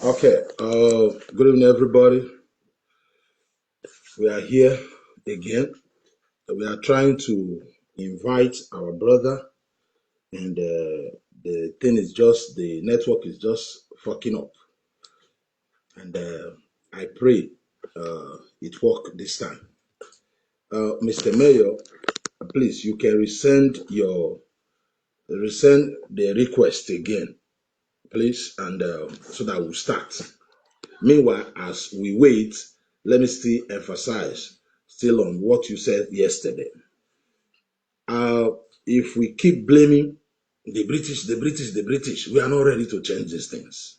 Okay. Good evening, everybody. We are here again. We are trying to invite our brother, and the thing is just the network is just fucking up. And I pray it work this time. Mr. Mayor, please you can resend the request again, please, and so that we'll start. Meanwhile, as we wait, let me still emphasize still on what you said yesterday. If we keep blaming the British, we are not ready to change these things.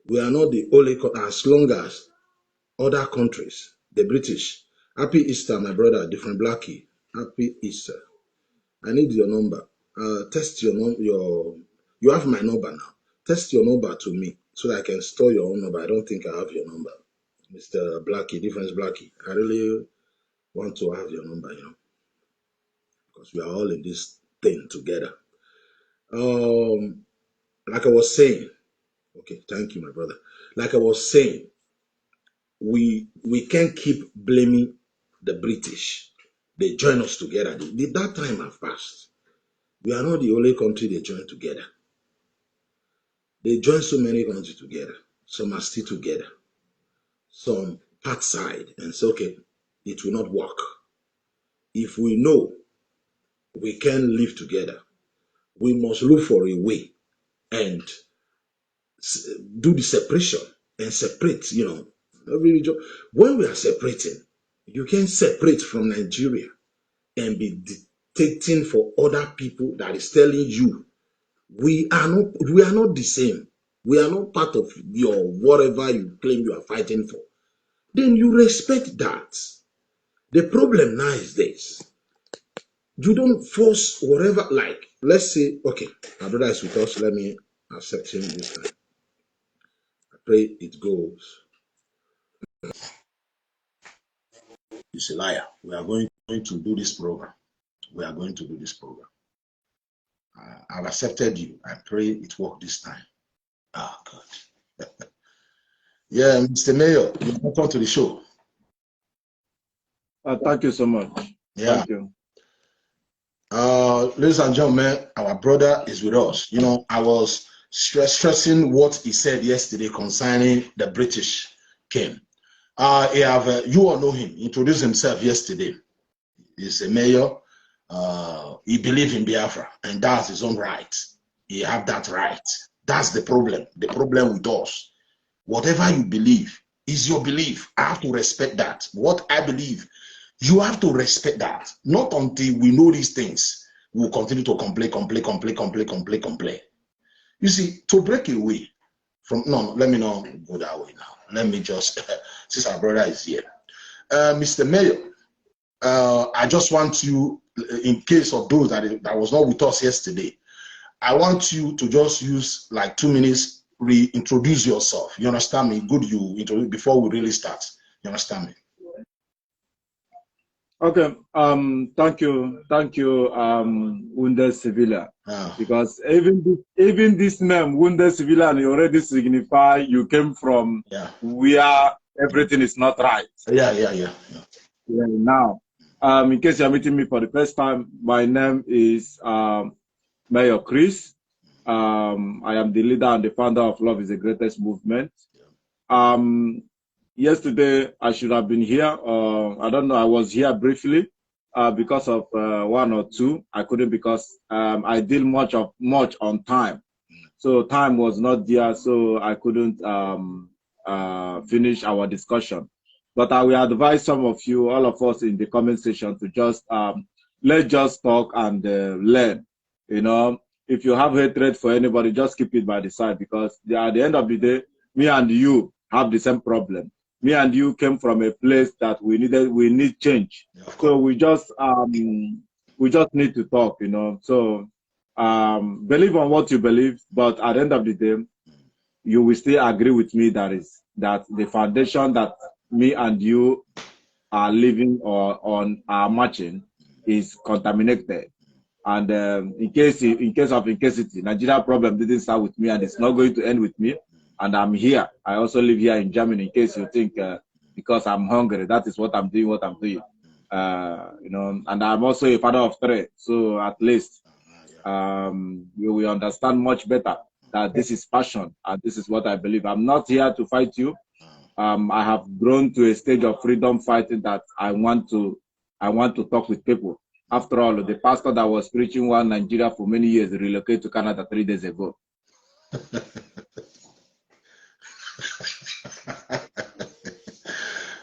We are not the only, as long as other countries, the British. Happy Easter, my brother, different blackie. Happy Easter. I need your number. Test you have my number now. Test your number to me so that I can store your own number. I don't think I have your number. Mr. Blackie, difference Blackie. I really want to have your number, because we are all in this thing together. Like I was saying, okay, thank you, my brother. Like I was saying, we can't keep blaming the British. They join us together. That time have passed. We are not the only country they join together. They join so many countries together. Some are still together. Some part side and say, okay, it will not work. If we know we can live together, we must look for a way and do the separation and separate, When we are separating, you can separate from Nigeria and be dictating for other people that is telling you we are not the same. We are not part of your whatever you claim you are fighting for. Then you respect that. The problem now is this. You don't force whatever, like, let's say, okay, my brother is with us, let me accept him this time. I pray it goes. He's a liar. We are going to do this program. We are going to do this program. I've accepted you. I pray it work this time. Oh, God. Yeah, Mr. Mayor, welcome to the show. Thank you so much. Yeah. Thank you. Ladies and gentlemen, our brother is with us. I was stressing what he said yesterday concerning the British king. You all know him. He introduced himself yesterday. He's a mayor. He believes in Biafra, and that's his own right. He have that right. That's the problem. The problem with us. Whatever you believe is your belief. I have to respect that. What I believe, you have to respect that. Not until we know these things, we will continue to complain. You see, to break away from, no, let me not go that way now. Let me just, since our brother is here. Mr. Mayor, I just want you, in case of those that was not with us yesterday, I want you to just use like 2 minutes, reintroduce yourself. You understand me? Good, you introduce before we really start. You understand me? Okay. Thank you, wounded civilian. Because even this name, wounded civilian, you already signify you came from where everything is not right. Yeah. Now, in case you're meeting me for the first time, my name is Mayor Chris. I am the leader and the founder of Love is the Greatest Movement. Yesterday, I should have been here. I don't know. I was here briefly because of 1 or 2. I couldn't because I deal much on time. So time was not there, so I couldn't finish our discussion. But I will advise some of you, all of us in the comment section, to just let's just talk and learn. If you have hatred for anybody, just keep it by the side, because at the end of the day, me and you have the same problem. Me and you came from a place that we need change. So we just need to talk, So believe on what you believe, but at the end of the day, you will still agree with me that the foundation that me and you are living on are matching is contaminated. And in case of incasity, Nigeria problem didn't start with me, and it's not going to end with me. and I'm here. I also live here in Germany. In case you think because I'm hungry, that is what I'm doing. What I'm doing, you know. And I'm also a father of 3, so at least you will understand much better that this is passion and this is what I believe. I'm not here to fight you. I have grown to a stage of freedom fighting that I want to talk with people. After all, the pastor that was preaching one Nigeria for many years relocated to Canada 3 days ago.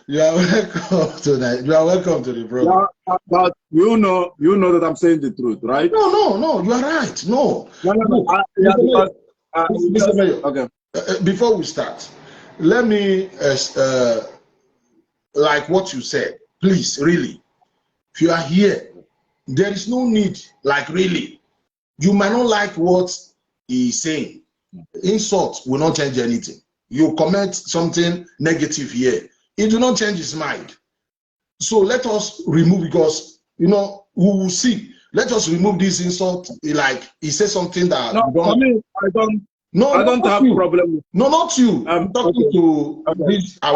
You are welcome to that. You are welcome to the program. Yeah, but you know that I'm saying the truth, right? No, you are right. No. Mr. Mayor, okay. Before we start, let me like what you said. Please, really, if you are here, there is no need. Like, really, you might not like what he is saying. Insult will not change anything. You comment something negative here, it will not change his mind. So let us remove, because you know we will see. Let us remove this insult. Like he says something that for me, I don't have you. problem. No, not you. I'm talking to this. I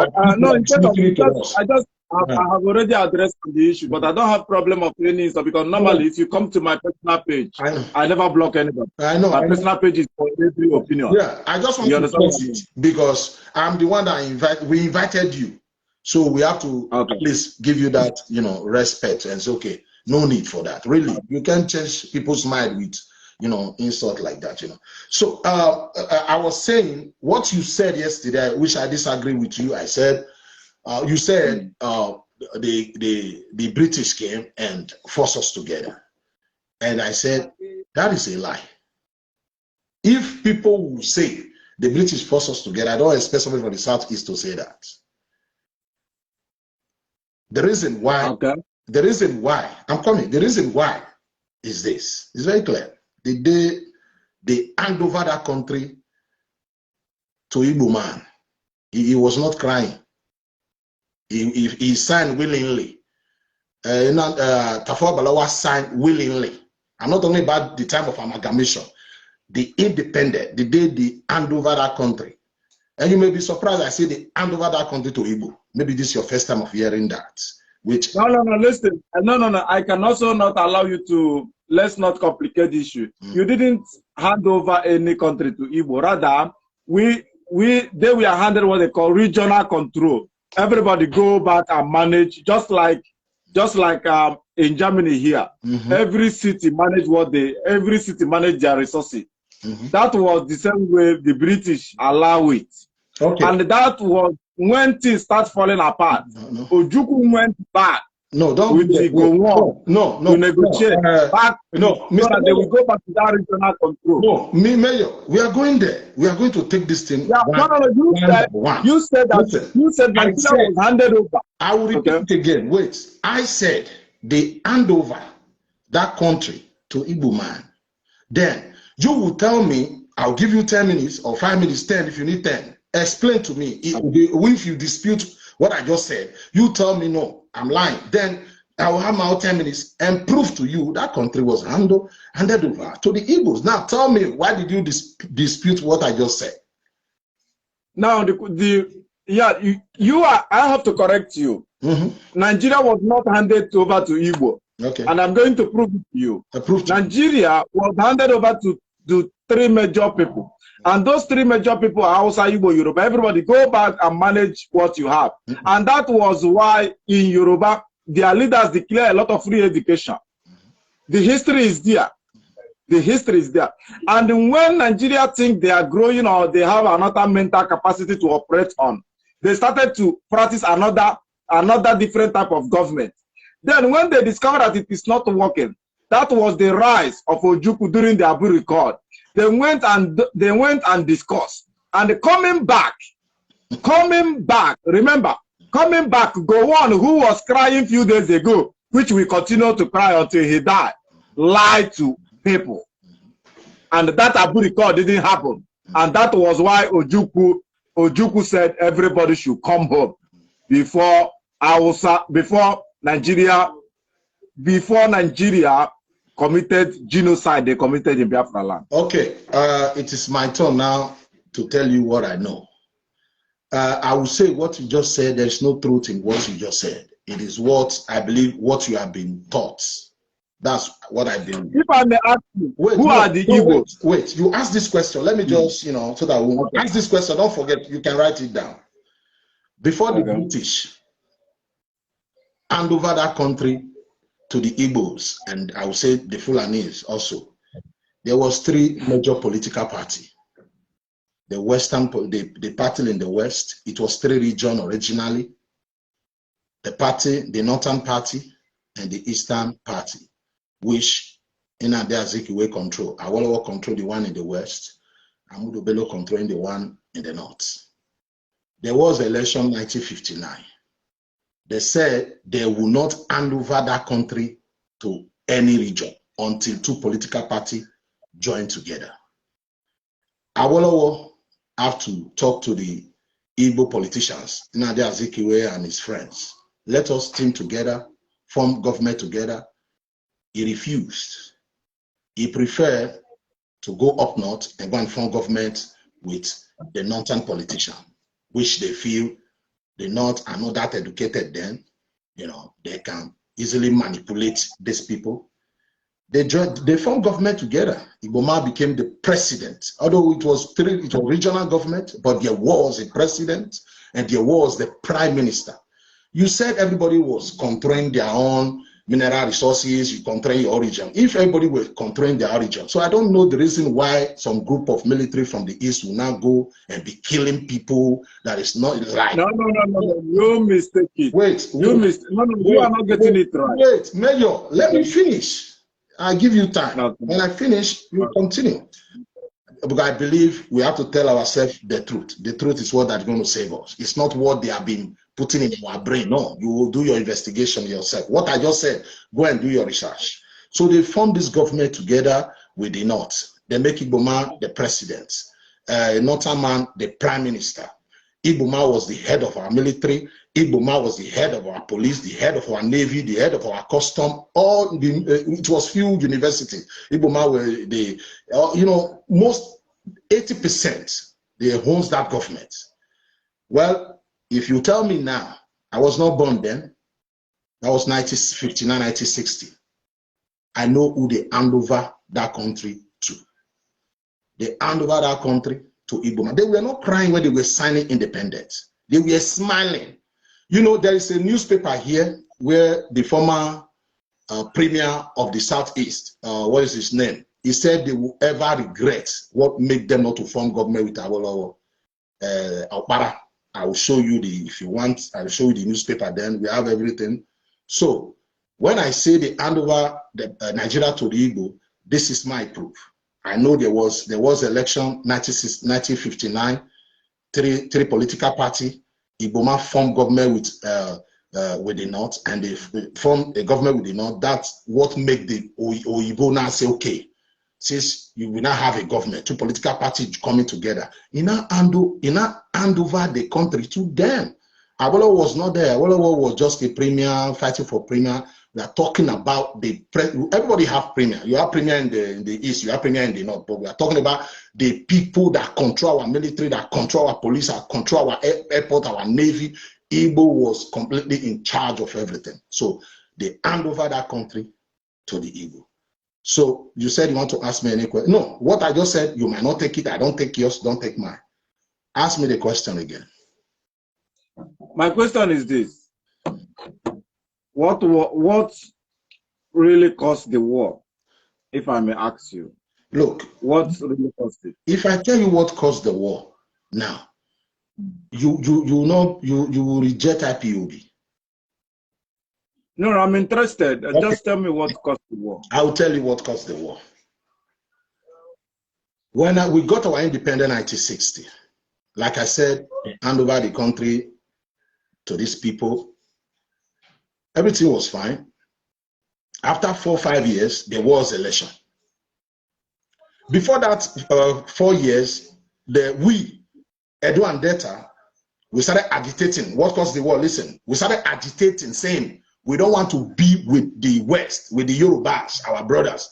have already addressed the issue, but I don't have problem of any insult, because normally if you come to my personal page, I never block anybody. I know. My personal page is for every opinion. Yeah, I just want to stress it because I'm the one that we invited you. So we have to at least give you that, you know, respect. And it's okay. No need for that. Really, you can't change people's mind with, you know, insult like that, you know. So I was saying what you said yesterday, which I disagree with you. I said, you said the British came and forced us together. And I said, that is a lie. If people will say the British forced us together, I don't expect somebody from the Southeast to say that. The reason why, I'm coming, the reason why is this. It's very clear. The day they hand over that country to Igbo man, he was not crying. He signed willingly. Tafawa Balewa signed willingly. I'm not talking about the time of amalgamation. The independent, the day they hand over that country. And you may be surprised I say they hand over that country to Igbo. Maybe this is your first time of hearing that. Which no, listen. No. I can also not allow you to, let's not complicate the issue. You didn't hand over any country to Igbo. Rather, they were handed what they call regional control. Everybody go back and manage, just like in Germany here. Every city manage their resources. That was the same way the British allow it. Okay. And that was when things start falling apart. Ojukwu went back. No, don't with the to negotiate back. No, so that they will go back to that regional control. No, Mayor, we are going there. We are going to take this thing. Yeah, you said Nigeria was handed over. I will repeat it again. Wait, I said they hand over that country to Igbo man. Then you will tell me, I'll give you 10 minutes or 5 minutes, 10 if you need 10. Explain to me. If you dispute what I just said, you tell me no, I'm lying. Then I will have my 10 minutes and prove to you that country was handed over to the Igbos. Now tell me, why did you dispute what I just said? Now I have to correct you. Nigeria was not handed over to Igbo. Okay. And I'm going to prove it to you. Nigeria was handed over to 3 major people. And those 3 major people are Hausa, Igbo, Yoruba. Everybody go back and manage what you have. And that was why in Yoruba, their leaders declare a lot of free education. The history is there. The history is there. And when Nigeria think they are growing or they have another mental capacity to operate on, they started to practice another different type of government. Then when they discovered that it is not working, that was the rise of Ojukwu during the Abu Record. They went and discussed. And coming back, remember, coming back, Gowon, who was crying a few days ago, which we continue to cry until he died, lied to people. And that Abu Record didn't happen. And that was why Ojukwu said everybody should come home before Nigeria committed genocide they committed in Biafra land. Okay, it is my turn now to tell you what I know. I will say what you just said. There is no truth in what you just said. It is what I believe, what you have been taught. That's what I believe. If I may ask you, wait, who are the Igbo? Wait, you ask this question. Let me just, so that we'll ask this question. Don't forget, you can write it down. Before the British hand over that country to the Igbos, and I will say the Fulanese also, there was 3 major political parties. The Western, the party in the West, it was 3 regions originally. The Northern Party, and the Eastern Party, which Nnamdi Azikiwe control. Awolowo control the one in the West, Ahmadu Bello controlling the one in the North. There was election 1959. They said they will not hand over that country to any region until 2 political parties join together. Awolowo have to talk to the Igbo politicians, Nnamdi Azikiwe and his friends. Let us team together, form government together. He refused. He preferred to go up north and go and form government with the northern politician, which they feel the North are not that educated then. They can easily manipulate these people. They formed government together. Iboma became the president. Although it was regional government, but there was a president and there was the prime minister. You said everybody was controlling their own mineral resources, you control your origin. If everybody were controlling their origin, so I don't know the reason why some group of military from the East will now go and be killing people. That is not right. No. You mistake it. Wait. You are not getting it right. Wait, Major, let me finish. I give you time. Okay. When I finish, you continue. Because I believe we have to tell ourselves the truth. The truth is what that's going to save us. It's not what they have been putting in our brain. No, you will do your investigation yourself. What I just said, go and do your research. So they formed this government together with the North. They make Iboma the president, Northern man the prime minister. Iboma was the head of our military. Iboma was the head of our police, the head of our navy, the head of our custom. It was few universities. Iboma were the, most 80% they owns that government. Well, if you tell me now, I was not born then. That was 1959, 1960. I know who they hand over that country to. They hand over that country to Iboma. They were not crying when they were signing independence. They were smiling. There is a newspaper here where the former premier of the Southeast, what is his name? He said they will ever regret what made them not to form government with Awolowo. Okpara. I will show you if you want, I'll show you the newspaper then. We have everything. So when I say they hand over Nigeria to the Igbo, this is my proof. I know there was election 1959, three political parties. Iboma formed government with the North, and they formed a government with the North. That's what make the Oyibo now say, okay, since you will now have a government, 2 political parties coming together, you now hand over the country to them. Awolowo was not there. Awolowo was just a premier, fighting for premier. We are talking about everybody have premier. You have premier in the East, you have premier in the North, but we are talking about the people that control our military, that control our police, that control our airport, our navy. Igbo was completely in charge of everything. So they hand over that country to the Igbo. So you said you want to ask me any question. No, what I just said, you might not take it. I don't take yours, don't take mine. Ask me the question again. My question is this. What really caused the war, if I may ask you? Look, what really caused it? If I tell you what caused the war now, you will reject IPOB. No, I'm interested. Okay. Just tell me what caused the war. I will tell you what caused the war. When we got our independence in 1960, like I said, hand over the country to these people. Everything was fine. After 4 or 5 years, there was election. Before that 4 years, Edo and Delta, we started agitating. What caused the war? Listen, we started agitating, saying we don't want to be with the West, with the Yorubas, our brothers.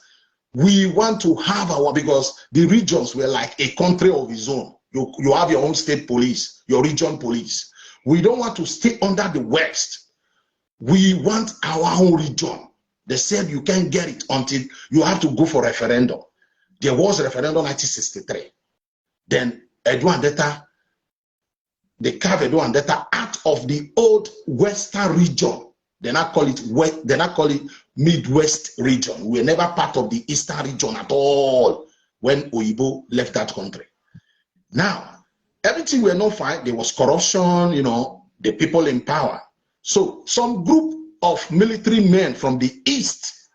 We want to have because the regions were like a country of its own. You have your own state police, your region police. We don't want to stay under the West. We want our own region. They said you can't get it until you have to go for referendum. There was a referendum 1963. Then Edouard Deta, they carved Edouard Deta out of the old Western region. They now call it West, they now call it Midwest region. We were never part of the Eastern region at all when Oyibo left that country. Now, everything were not fine. There was corruption, you know, the people in power. So some group of military men from the East,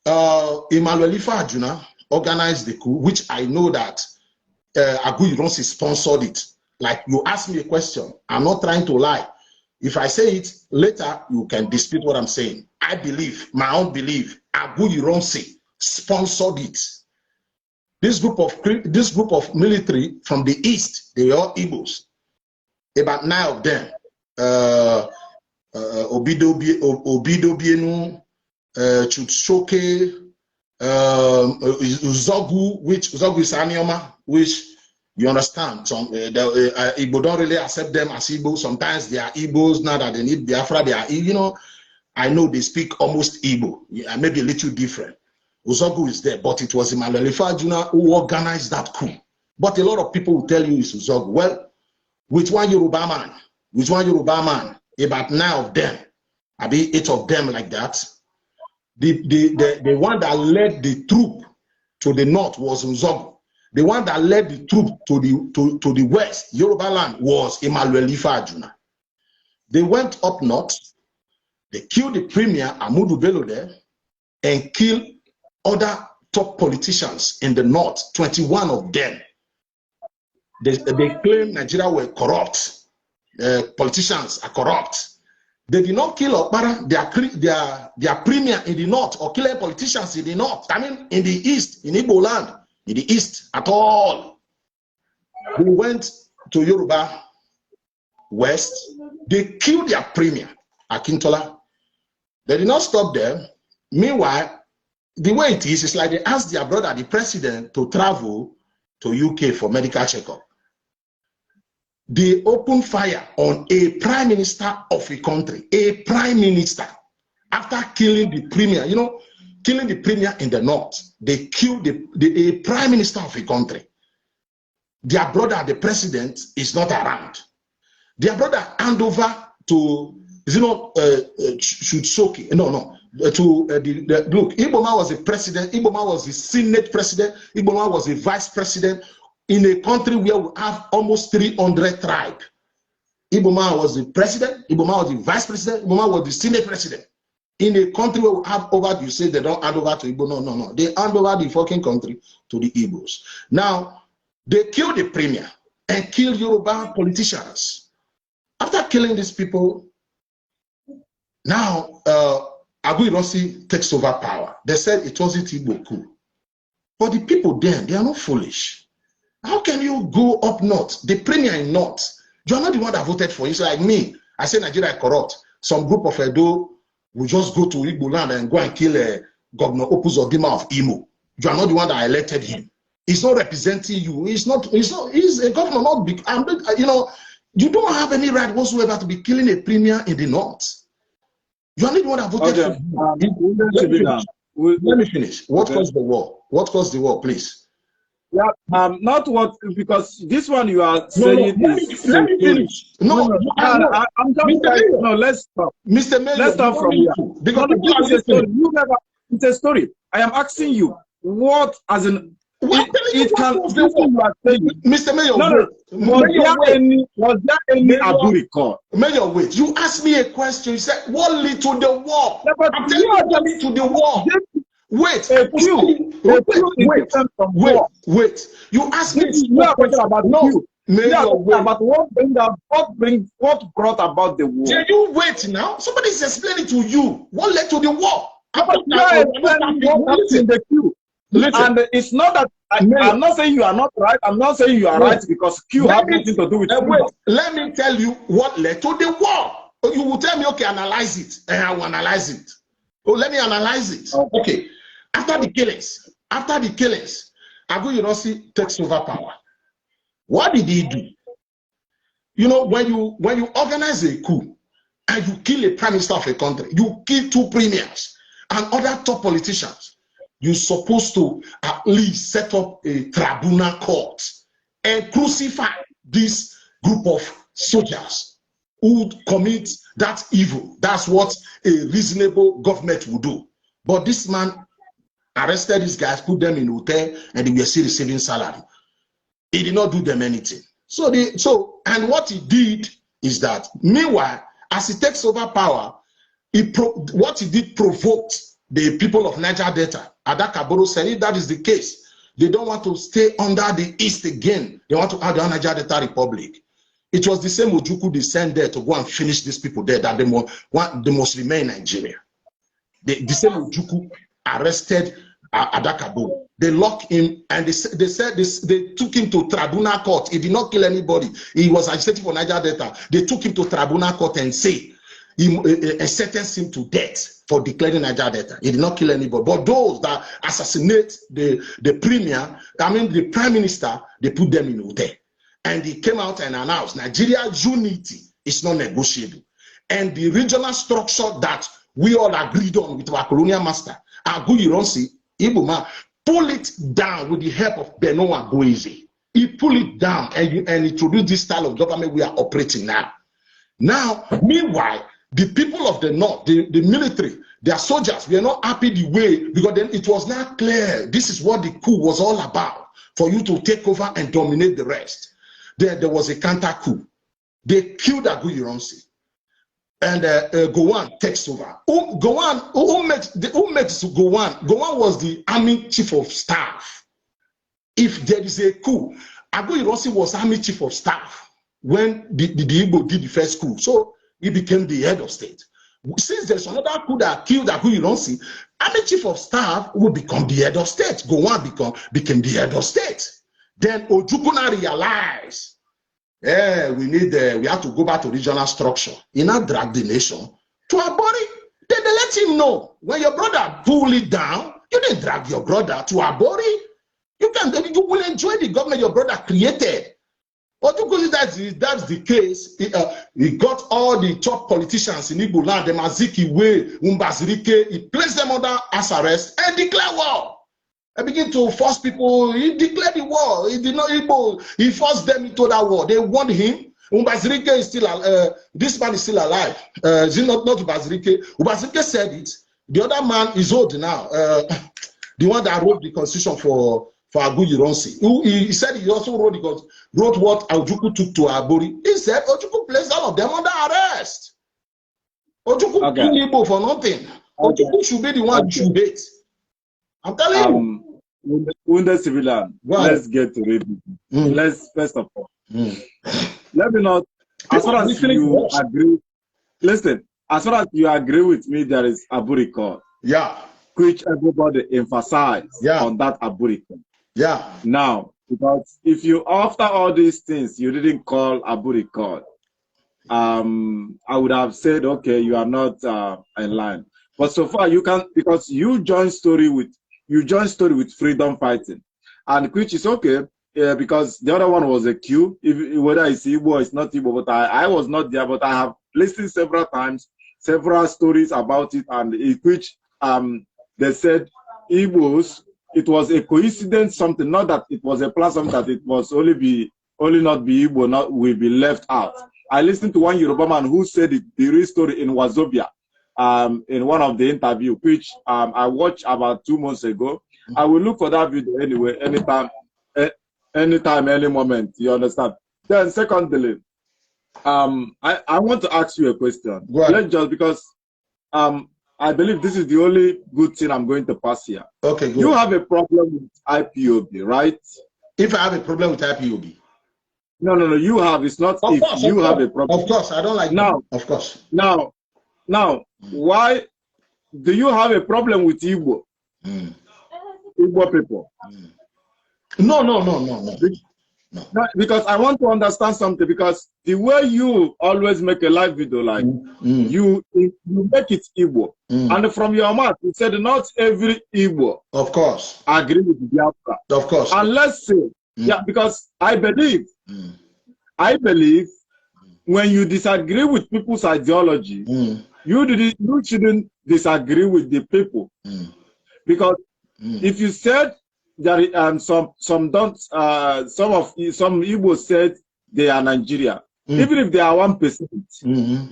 Emmanuel Ifajuna, organized the coup, which I know that Agu Ironsi sponsored it. Like, you ask me a question, I'm not trying to lie. If I say it later, you can dispute what I'm saying. I believe, my own belief, Agu Ironsi sponsored it. This group of military from the East, they were all Igbos. About 9 of them, Obido Bienu, Chutsoke, Uzogu, which Uzogu is Anioma, which you understand. Some Igbo don't really accept them as Igbo. Sometimes they are Igbos. Now that they need Biafra, they are, you know, I know they speak almost Igbo, maybe a little different. Uzogu is there, but it was Emmanuel Ifajuna who organized that coup. But a lot of people will tell you it's Uzogu. Well, with one Yoruba man, about 9 of them, I mean 8 of them like that. The one that led the troop to the north was Uzogu. The one that led the troop to the west, Yoruba land, was Emmanuel Ifajuna. They went up north, they killed the premier, Amudu Bello there, and killed other top politicians in the north, 21 of them. They claim Nigeria were corrupt. Politicians are corrupt. They did not kill Okpara, their premier in the north, or kill politicians in the north. I mean, in the east, in Igbo land, in the east at all. They went to Yoruba west. They killed their premier, Akintola. They did not stop there. Meanwhile, the way it is, it's like they asked their brother, the president, to travel to UK for medical checkup. They opened fire on a prime minister of a country, a prime minister, after killing the premier, you know, killing the premier in the north. They killed a prime minister of a country. Their brother, the president, is not around. Their brother hand over to, you know, Shutsoki, look, Iboma was the president, Iboma was the Senate president, Iboma was the vice president in a country where we have almost 300 tribes. Iboma was the president, Iboma was the vice president, Iboma was the Senate president. In a country where we have over, you say they don't hand over to Igbo, no. They hand over the fucking country to the Igbos. Now, they killed the premier and killed Yoruba politicians. After killing these people, now, Agu Ironsi takes over power. They said it wasn't Igbo coup. But the people then, they are not foolish. How can you go up north, the premier in north? You're not the one that voted for you. It's like me. I say Nigeria is corrupt. Some group of Edo will just go to Igbo land and go and kill Governor Opus Odima of Imo. You are not the one that elected him. He's not representing you. He's a governor, not big. You know, you don't have any right whatsoever to be killing a premier in the north. You are not the one that voted for him. Let me finish. What caused the war? What caused the war, please? Yeah, not what, because this one you are saying is. Let me finish. I'm just like, no, let's stop. Mr. Mayor, let's stop from here. Because it's a story. It's a story. I am asking you, what as an. It can. You are saying, Mr. Mayor, was there any Abu record? Mayor, wait. You asked me a question. You said, what led to the war? Yeah, but I'm telling you what led to the war. Wait, wait. You asked me about no. About what brought about the war. Can you wait now? Somebody is explaining to you what led to the war. And it's not that I'm not saying you are not right. I'm not saying you are right because Q has nothing to do with it. Let me tell you what led to the war. You will tell me, okay, analyze it, and I will analyze it. Oh, let me analyze it. Okay. After the killings, Agu Ironsi takes over power. What did he do? You know, when you organize a coup and you kill a prime minister of a country, you kill 2 premiers and other top politicians, you're supposed to at least set up a tribunal court and crucify this group of soldiers who commit that evil. That's what a reasonable government would do. But this man arrested these guys, put them in hotel, and they were still receiving salary. He did not do them anything. And what he did is that, meanwhile, as he takes over power, what he did provoked the people of Niger Delta. Adakaboro said, if that is the case, they don't want to stay under the East again. They want to add the Niger Delta Republic. It was the same Ojukwu they sent there to go and finish these people there that they must remain in Nigeria. The same Ojukwu arrested Adakaboro. They locked him and they took him to tribunal court. He did not kill anybody. He was agitating for Niger Delta. They took him to tribunal court and sentenced him to death for declaring Niger Delta. He did not kill anybody. But those that assassinate the prime minister, they put them in hotel. And he came out and announced Nigeria's unity is not negotiable. And the regional structure that we all agreed on with our colonial master, Agu Ironsi, Ibuma, pull it down with the help of Benoit Goeze. He pulled it down and introduced this style of government we are operating now. Now, meanwhile, the people of the north, the military, their soldiers were not happy the way, because then it was not clear this is what the coup was all about, for you to take over and dominate the rest. There was a counter coup. They killed Agu Ironsi. And Gowon takes over. Who makes Gowon? Gowon was the army chief of staff. If there is a coup, Agu Ironsi was army chief of staff when the Igbo did the first coup. So he became the head of state. Since there's another coup that killed Agu Ironsi, army chief of staff will become the head of state. Gowon became the head of state. Then Ojukwu realized, we have to go back to regional structure. He now dragged the nation to Abori. Then they let him know, when your brother pulled it down, you didn't drag your brother to Abori. You will enjoy the government your brother created. But because that's the case, he got all the top politicians in Igbo land, the Azikiwe, Umbazirike, he placed them under house arrest and declared war. I begin to force people. He declared the war. He did not. He forced them into that war. They warned him. Umbazirike is still. This man is still alive. Is it not Umbazirike? Umbazirike said it. The other man is old now. The one that wrote the constitution for Agu Ironsi. He said he also wrote what Ojukwu took to Abori. He said Ojukwu placed all of them under arrest. Ojukwu killed Igbo for nothing. Ojukwu should be the one you should hate. I'm telling you. Wounded civilian, let's get to it. Let's first of all, let me not. As far as you agree, listen. As far as you agree with me, there is Abu record. Yeah. Which everybody emphasize on that Abu record. Yeah. Now, because if you after all these things you didn't call Abu record, I would have said okay, you are not in line. But so far you can, because you joined story with freedom fighting, and which is okay, because the other one was a Q, whether it's Igbo or it's not Igbo, but I was not there, but I have listened several times, several stories about it, and which they said Igbos, it was a coincidence, something, not that it was a plan, something that it was only not be Igbo, not will be left out. I listened to one Yoruba man who said it, the real story in Wazobia. In one of the interview, which I watched about 2 months ago. I will look for that video anyway, anytime, any moment, you understand? Then secondly, I want to ask you a question. Let's just, because I believe this is the only good thing I'm going to pass here. Okay, good. You have a problem with IPOB, right? If I have a problem with IPOB? No, you have. It's not of if course, you have a problem. Of course, I don't like now. Them. Of course. Now, why do you have a problem with Igbo? Igbo people? No. Because I want to understand something, because the way you always make a live video, like you make it Igbo, and from your mouth you said not every Igbo, of course, agree with Biafra. Of course. And let's say, yeah, because I believe I believe when you disagree with people's ideology, you shouldn't disagree with the people. Because if you said that some Igbo said they are Nigeria, even if they are 1%,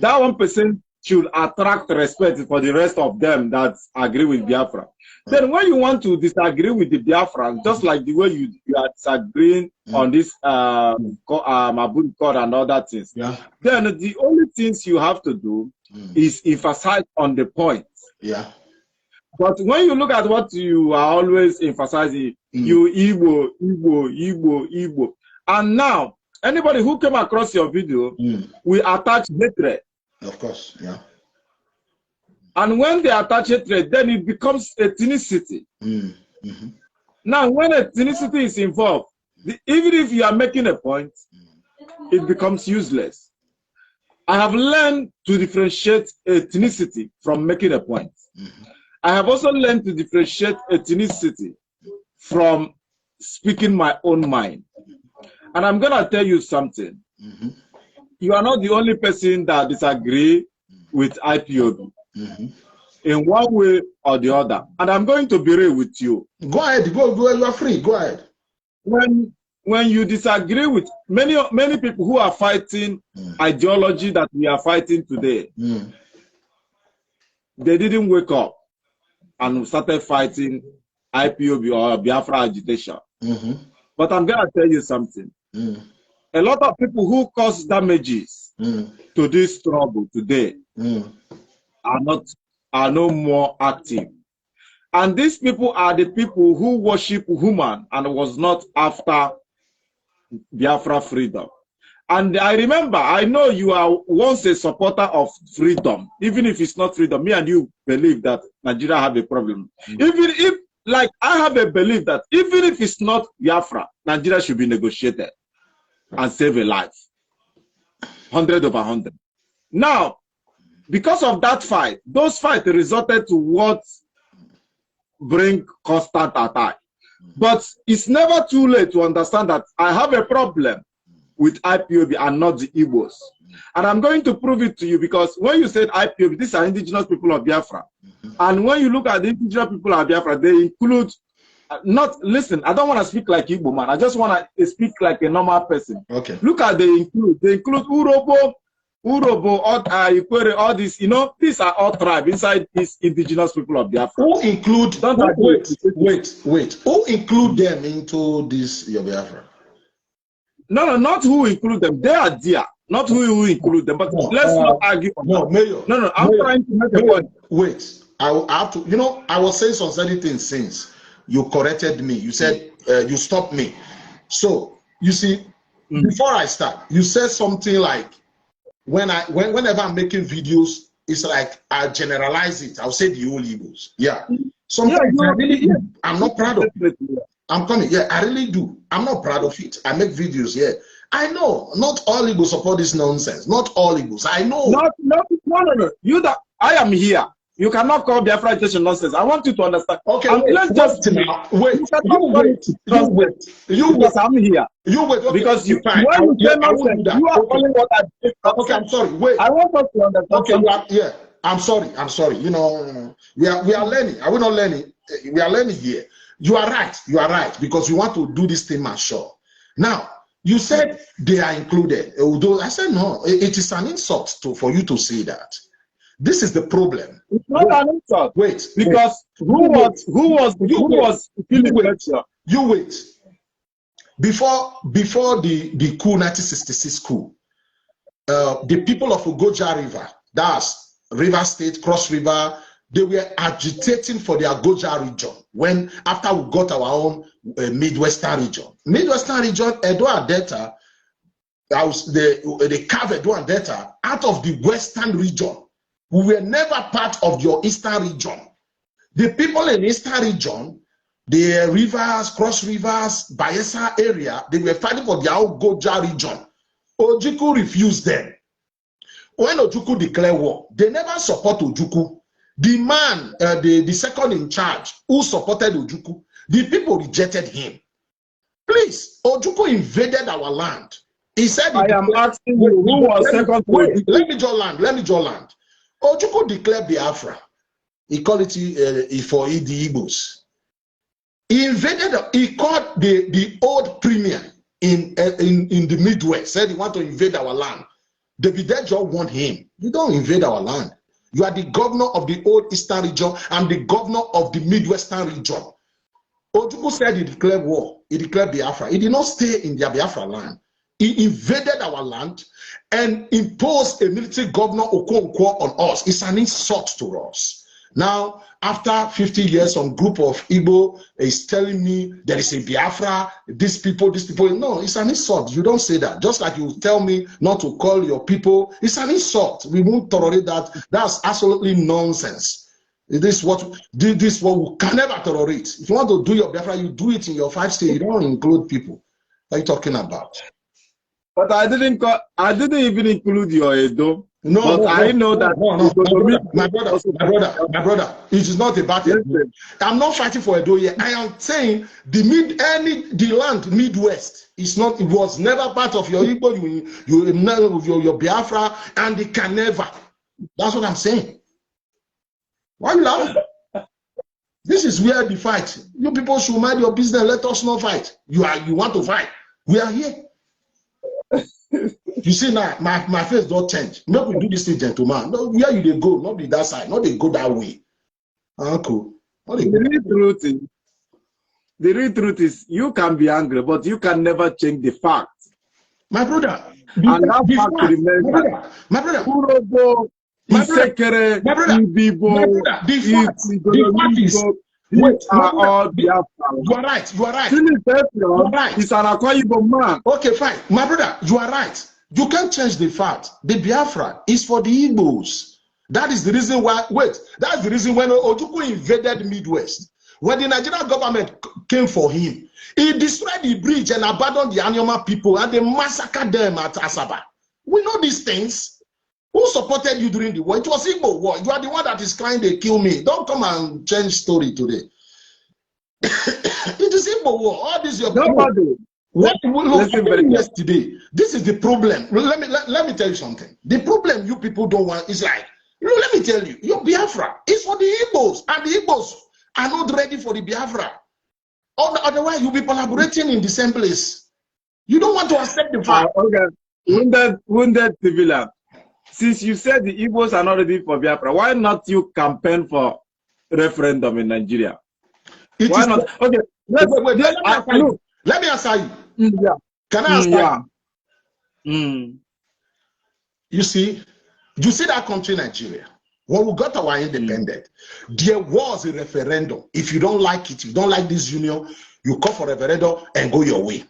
that 1% should attract respect for the rest of them that agree with Biafra. Then when you want to disagree with the Biafran, just like the way you are disagreeing on this Mabudi code and other things, then the only things you have to do is emphasize on the point. But when you look at what you are always emphasizing, you Igbo, Igbo, Igbo, Igbo. And now, anybody who came across your video, we attach hatred. Of course, yeah. And when they attach hatred, then it becomes ethnicity. Now, when ethnicity is involved, even if you are making a point, it becomes useless. I have learned to differentiate ethnicity from making a point. I have also learned to differentiate ethnicity from speaking my own mind. And I'm going to tell you something. You are not the only person that disagree with IPOB in one way or the other. And I'm going to be real with you. Go ahead, go, you are free, go ahead. When you disagree with many people who are fighting ideology that we are fighting today, they didn't wake up and started fighting IPOB or Biafra agitation. But I'm going to tell you something. A lot of people who cause damages to this trouble today are no more active. And these people are the people who worship woman and was not after Biafra freedom. And I remember, I know you are once a supporter of freedom, even if it's not freedom. Me and you believe that Nigeria have a problem. Even if, like, I have a belief that even if it's not Biafra, Nigeria should be negotiated and save a life. 100 over 100. Now, because of that fight, those fights resulted to what bring constant attack. But it's never too late to understand that I have a problem with IPOB and not the Igbos. And I'm going to prove it to you, because when you said IPOB, these are indigenous people of Biafra. And when you look at the indigenous people of Biafra, they include, listen, I don't want to speak like Igbo man. I just want to speak like a normal person. Okay. Look at they include Urobo, Ikwere, all this, you know, these are all tribes inside these indigenous people of Biafra. Who include, wait. Who include them into this your Biafra? No, not who include them. They are there. Not who include them. But let's not argue on that. Mayor. No, I'm trying to make a point. Wait. I have to, you know, I was saying some certain things since you corrected me. You said, you stopped me. So, you see, before I start, you said something like, whenever I'm making videos, it's like I generalize it. I'll say the whole Igbos. Yeah. Sometimes I'm not proud of it. I'm coming. Yeah, I really do. I'm not proud of it. I make videos. Yeah. I know not all Igbos support this nonsense. Not all Igbos. I know. No. You that I am here. You cannot call Biafra agitation nonsense. I want you to understand. Okay. Let's just wait. You wait. I'm here. You wait. Okay, because you, fine. when you say nonsense, you are calling what I did. Okay, I'm sorry. Wait. I want us to understand. Okay. Yeah. I'm sorry. You know, we are learning. Are we not learning? We are learning here. You are right. Because we want to do this thing mature. Now, you said they are included. Although I said no, it is an insult for you to say that. This is the problem. It's not an insult. Wait. Because who was feeling lecture? You wait. Before the coup, 1966 coup, the people of Ugoja River, that's River State, Cross River, they were agitating for their Goja region after we got our own Midwestern region. Midwestern region, Edo Delta, they carved Edo Delta out of the Western region. We were never part of your Eastern region. The people in Eastern region, the rivers, Cross Rivers, Bayelsa area, they were fighting for their own Goja region. Ojukwu refused them. When Ojukwu declared war, they never support Ojukwu. The man, the second in charge, who supported Ojukwu, the people rejected him. Please, Ojukwu invaded our land. He said he I am declared, asking you, who was second to wait, Ojukwu? let me just land. Let me just land. Ojukwu declared Biafra. Equality for the Igbos. He invaded. He called the old premier in the Midwest. Said he want to invade our land. David Dejo warned him. You don't invade our land. You are the governor of the old Eastern region and the governor of the Midwestern region. Ojukwu said he declared war. He declared Biafra. He did not stay in the Biafra land. He invaded our land and imposed a military governor Okonkwo on us. It's an insult to us. Now, after 50 years, some group of Igbo is telling me there is a Biafra, these people. No, it's an insult. You don't say that. Just like you tell me not to call your people, it's an insult. We won't tolerate that. That's absolutely nonsense. This is what we can never tolerate. If you want to do your Biafra, you do it in your 5 states. You don't include people. What are you talking about? But I didn't even include your Edo. No, but I know that my brother, it is not about Edo. I'm not fighting for Edo here. I am saying the land Midwest is not. It was never part of your Igbo, your Biafra, and it can never. That's what I'm saying. Why you laughing? This is where the fight. You people should mind your business. Let us not fight. You want to fight. We are here. You see now, my face don't change. Make we do this thing, gentleman. No, where you they go, not be that side, not they go that way. Uncle. The real truth is you can be angry, but you can never change the fact. My brother, and that fact remains. My brother, you are right. He's an Akwa Ibom man. Okay, fine. My brother, you are right. You can't change the fact. The Biafra is for the Igbos. That is the reason why, that's the reason when Ojukwu invaded Midwest. When the Nigerian government came for him, he destroyed the bridge and abandoned the Anyama people and they massacred them at Asaba. We know these things. Who supported you during the war? It was Igbo war. You are the one that is crying they kill me. Don't come and change story today. It is Igbo war. All this your nobody. Yesterday, this is the problem. Let me tell you something. The problem you people don't want is like, let me tell you, your Biafra is for the Igbos, and the Igbos are not ready for the Biafra. Otherwise, you'll be collaborating in the same place. You don't want to accept the fact. Okay. Wounded civilian. Since you said the Igbos are not ready for Biafra, why not you campaign for referendum in Nigeria? Why not? Okay. Let me answer you. Yeah. Can I answer you? You see that country, Nigeria, when we got our independence, there was a referendum. If you don't like it, you don't like this union, you call for a referendum and go your way.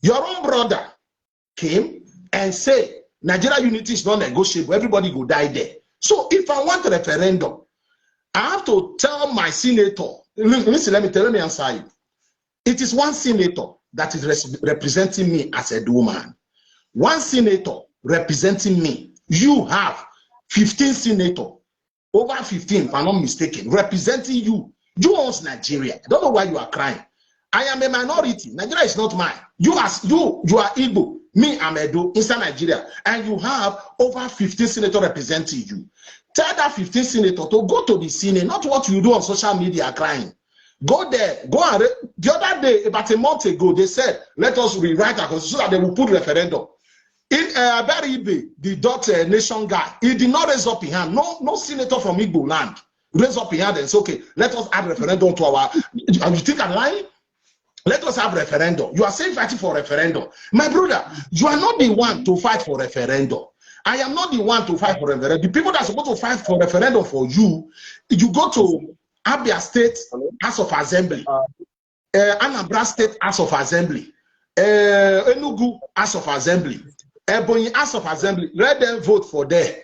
Your own brother came and said, Nigeria unity is not negotiable. Everybody will die there. So if I want a referendum, I have to tell my senator. Listen, let me answer you. It is one senator that is representing me as a woman. One senator representing me. You have 15 senators, over 15, if I'm not mistaken, representing you. You own Nigeria. I don't know why you are crying. I am a minority. Nigeria is not mine. You are Igbo. Me, I'm Edo, inside Nigeria. And you have over 15 senators representing you. Tell that 15 senator to go to the Senate, not what you do on social media crying. Go there. The other day, about a month ago, they said, let us rewrite our constitution so that they will put referendum. In Baribe, the dot nation guy, he did not raise up his hand. No senator from Igbo land raise up his hand and say, okay, let us add referendum to our. You think I'm lying? Let us have referendum. You are saying fighting for referendum. My brother, you are not the one to fight for referendum. I am not the one to fight for referendum. The people that are supposed to fight for referendum for you, you go to Abia State House of Assembly, Anambra State House of Assembly, Enugu House of Assembly, Ebonyi House of Assembly. Let them vote for them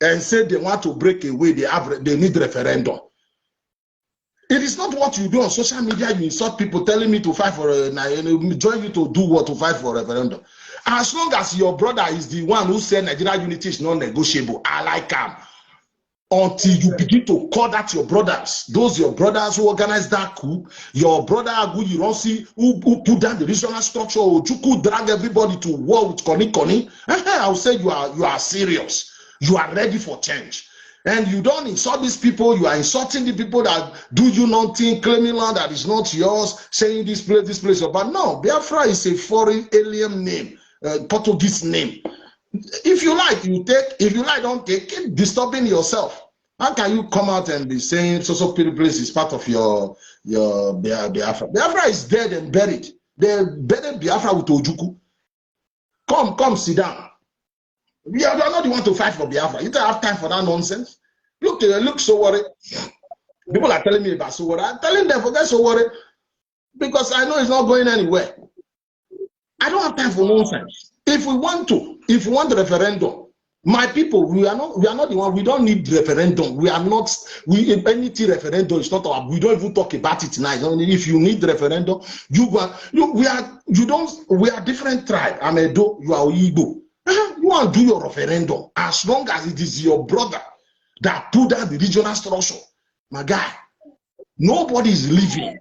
and say they want to break away. They need referendum. It is not what you do on social media. You insult people telling me to fight for join you to do what to fight for a referendum. As long as your brother is the one who said Nigeria unity is non-negotiable, I like him. until you begin to call that your brothers. Those your brothers who organized that coup, your brother Agu, you don't see who put down the regional structure, or Juku drag everybody to war with Koni. I'll say you are serious. You are ready for change. And you don't insult these people. You are insulting the people that do you nothing, claiming land that is not yours, saying this place. But no, Biafra is a foreign alien name, Portuguese name. If you like, you take. If you like, don't take. Keep disturbing yourself. How can you come out and be saying so place is part of your Biafra? Biafra is dead and buried. They buried Biafra with Ojuku. Come, sit down. You are not the one to fight for Biafra. You don't have time for that nonsense. Look, so worried. People are telling me about so worried. I'm telling them forget so worried because I know it's not going anywhere. I don't have time for nonsense. If we want the referendum, my people, we are not the one. We don't need referendum. We are not. If anything referendum is not our. We don't even talk about it tonight. If you need referendum, we are different tribe. I'm Edo. You are Igbo. You want to do your referendum as long as it is your brother that put down the regional structure. My guy, nobody is leaving.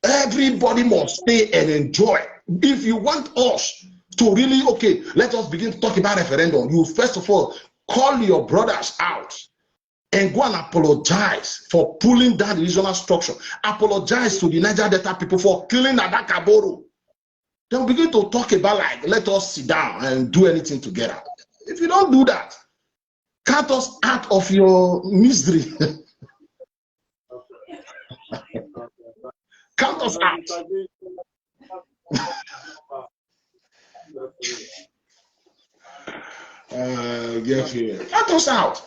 Everybody must stay and enjoy. If you want us to really, okay, let us begin to talk about referendum. You first of all call your brothers out and go and apologize for pulling down the regional structure. Apologize to the Niger Delta people for killing Adakaboro. Then we begin to talk about like, let us sit down and do anything together. If you don't do that, cut us out of your misery. Count us out. Count us out.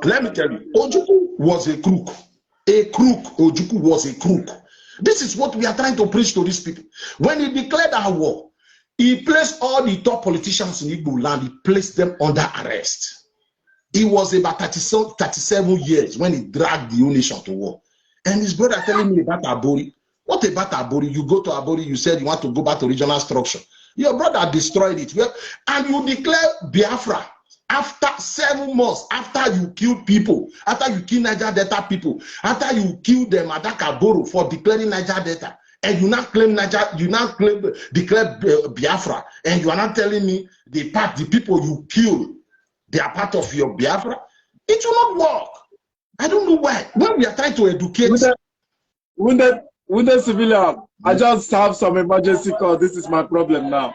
Let me tell you, Ojukwu was a crook. A crook. Ojukwu was a crook. This is what we are trying to preach to these people. When he declared our war, he placed all the top politicians in Igbo land, he placed them under arrest. He was about 37 years when he dragged the whole nation to war. And his brother telling me about Abori. What about Abori? You go to Abori, you said you want to go back to regional structure. Your brother destroyed it. And you declare Biafra after 7 months, after you killed people, after you kill Niger Delta people, after you killed them at Akaboro for declaring Niger Delta, and you now claim declare Biafra, and you are not telling me the people you killed, they are part of your Biafra. It will not work. I don't know why. When we are trying to educate. Wounded civilian, I just have some emergency call. This is my problem now.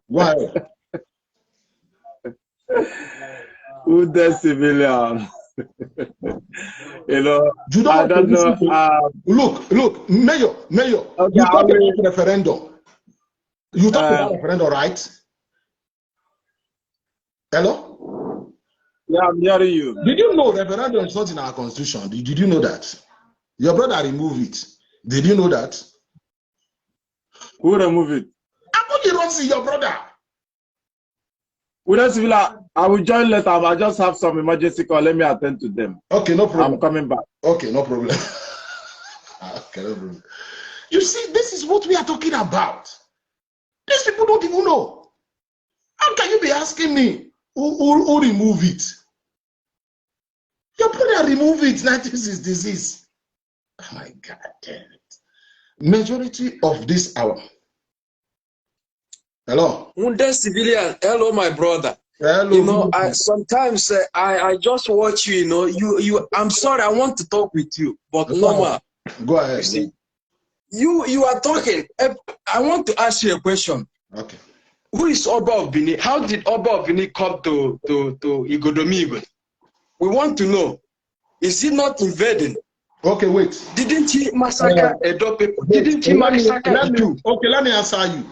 Why? Wounded civilian. You know, I don't know. Look, Mayor, okay, you talk about referendum. You talk about referendum, right? Hello? Yeah, I'm hearing you. Did you know referendum is not in our constitution? Did you know that? Your brother removed it. Did you know that? Who removed it? You don't see your brother. Wounded civilian, I will join later. I just have some emergency call. Let me attend to them. Okay, no problem. I'm coming back. Okay, no problem. Okay, no problem. You see, this is what we are talking about. These people don't even know. How can you be asking me who remove it? Your brother remove it. That is his disease. Oh my God damn it. Majority of this hour. Hello. Wounded civilian. Hello, my brother. Hello. You know, sometimes I just watch you. You know, I'm sorry. I want to talk with you, but normal. Go ahead. You see, you are talking. I want to ask you a question. Okay. Who is Oba of Benin? How did Oba of Benin come to Igodomigo? We want to know. Is he not invading? Okay, wait. Didn't he massacre Edo people? Didn't he massacre you? Okay, let me answer you.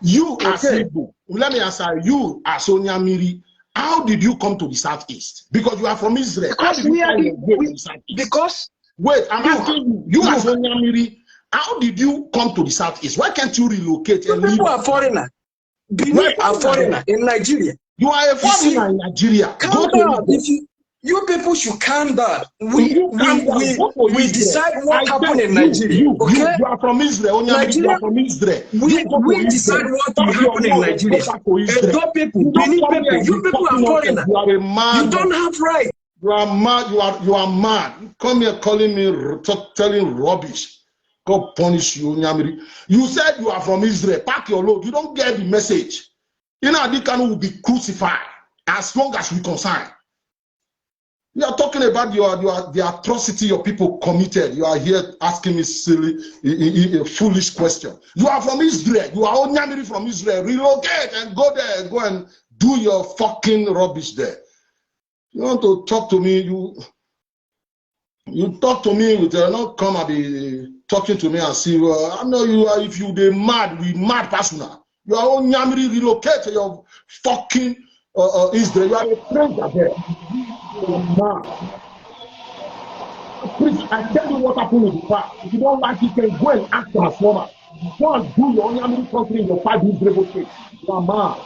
You as Igbo, let me answer you as Onyamiri. How did you come to the southeast? Because you are from Israel. Because wait, I'm asking you as Onyamiri, how did you come to the southeast? Why can't you relocate and live? You are a foreigner. Benin are foreigner in Nigeria. You are a foreigner in Nigeria. Calm down. You people should calm down. You calm down. Go for We Israel. decide what happened in Nigeria. You Okay? are from Israel. Onyamiri, you are from Israel. We decide what will happen in Nigeria. Edo people, Benin people, you people are foreigners. You are a man. You don't have right. You are mad. You are mad. You come here calling me, telling rubbish. God punish you, Onyamiri. You said you are from Israel. Pack your load. You don't get the message. Adikanu will be crucified as long as we concern. You are talking about the atrocity your people committed. You are here asking me silly, a foolish question. You are from Israel. You are Onyamiri from Israel. Relocate and go there and go and do your fucking rubbish there. You want to talk to me? You talk to me with not come and be talking to me and see. I know you are. If you they mad, we mad personal. You are Onyamiri. Relocate to your fucking Israel. You are a stranger there. Please, I tell you what happened in the past. If you don't like it, you can go and ask transformer. Go and do your Onyamiri country in your 5 Israel state. You are mad.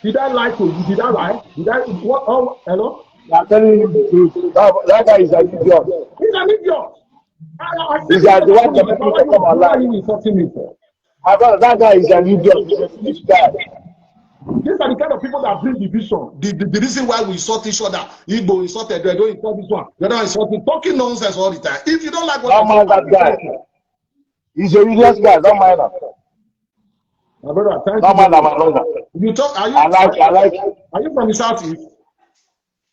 Did I lie to you? Did I lie? Did I? What? Oh, hello? I'm telling you the truth. That guy is an idiot. He's an idiot. He's the one that people come online. My brother, that guy is an idiot. He's a foolish guy. These are the kind of people that bring division. The reason why we insult each other, Igbo insulted, they don't insult this one, they don't insult me, talking nonsense all the time. If you don't like what don't mind that guy. He's a useless guy. Don't mind him. My brother, thank you. Don't mind him, my brother. You talk. Are you? I like. Are you from the southeast?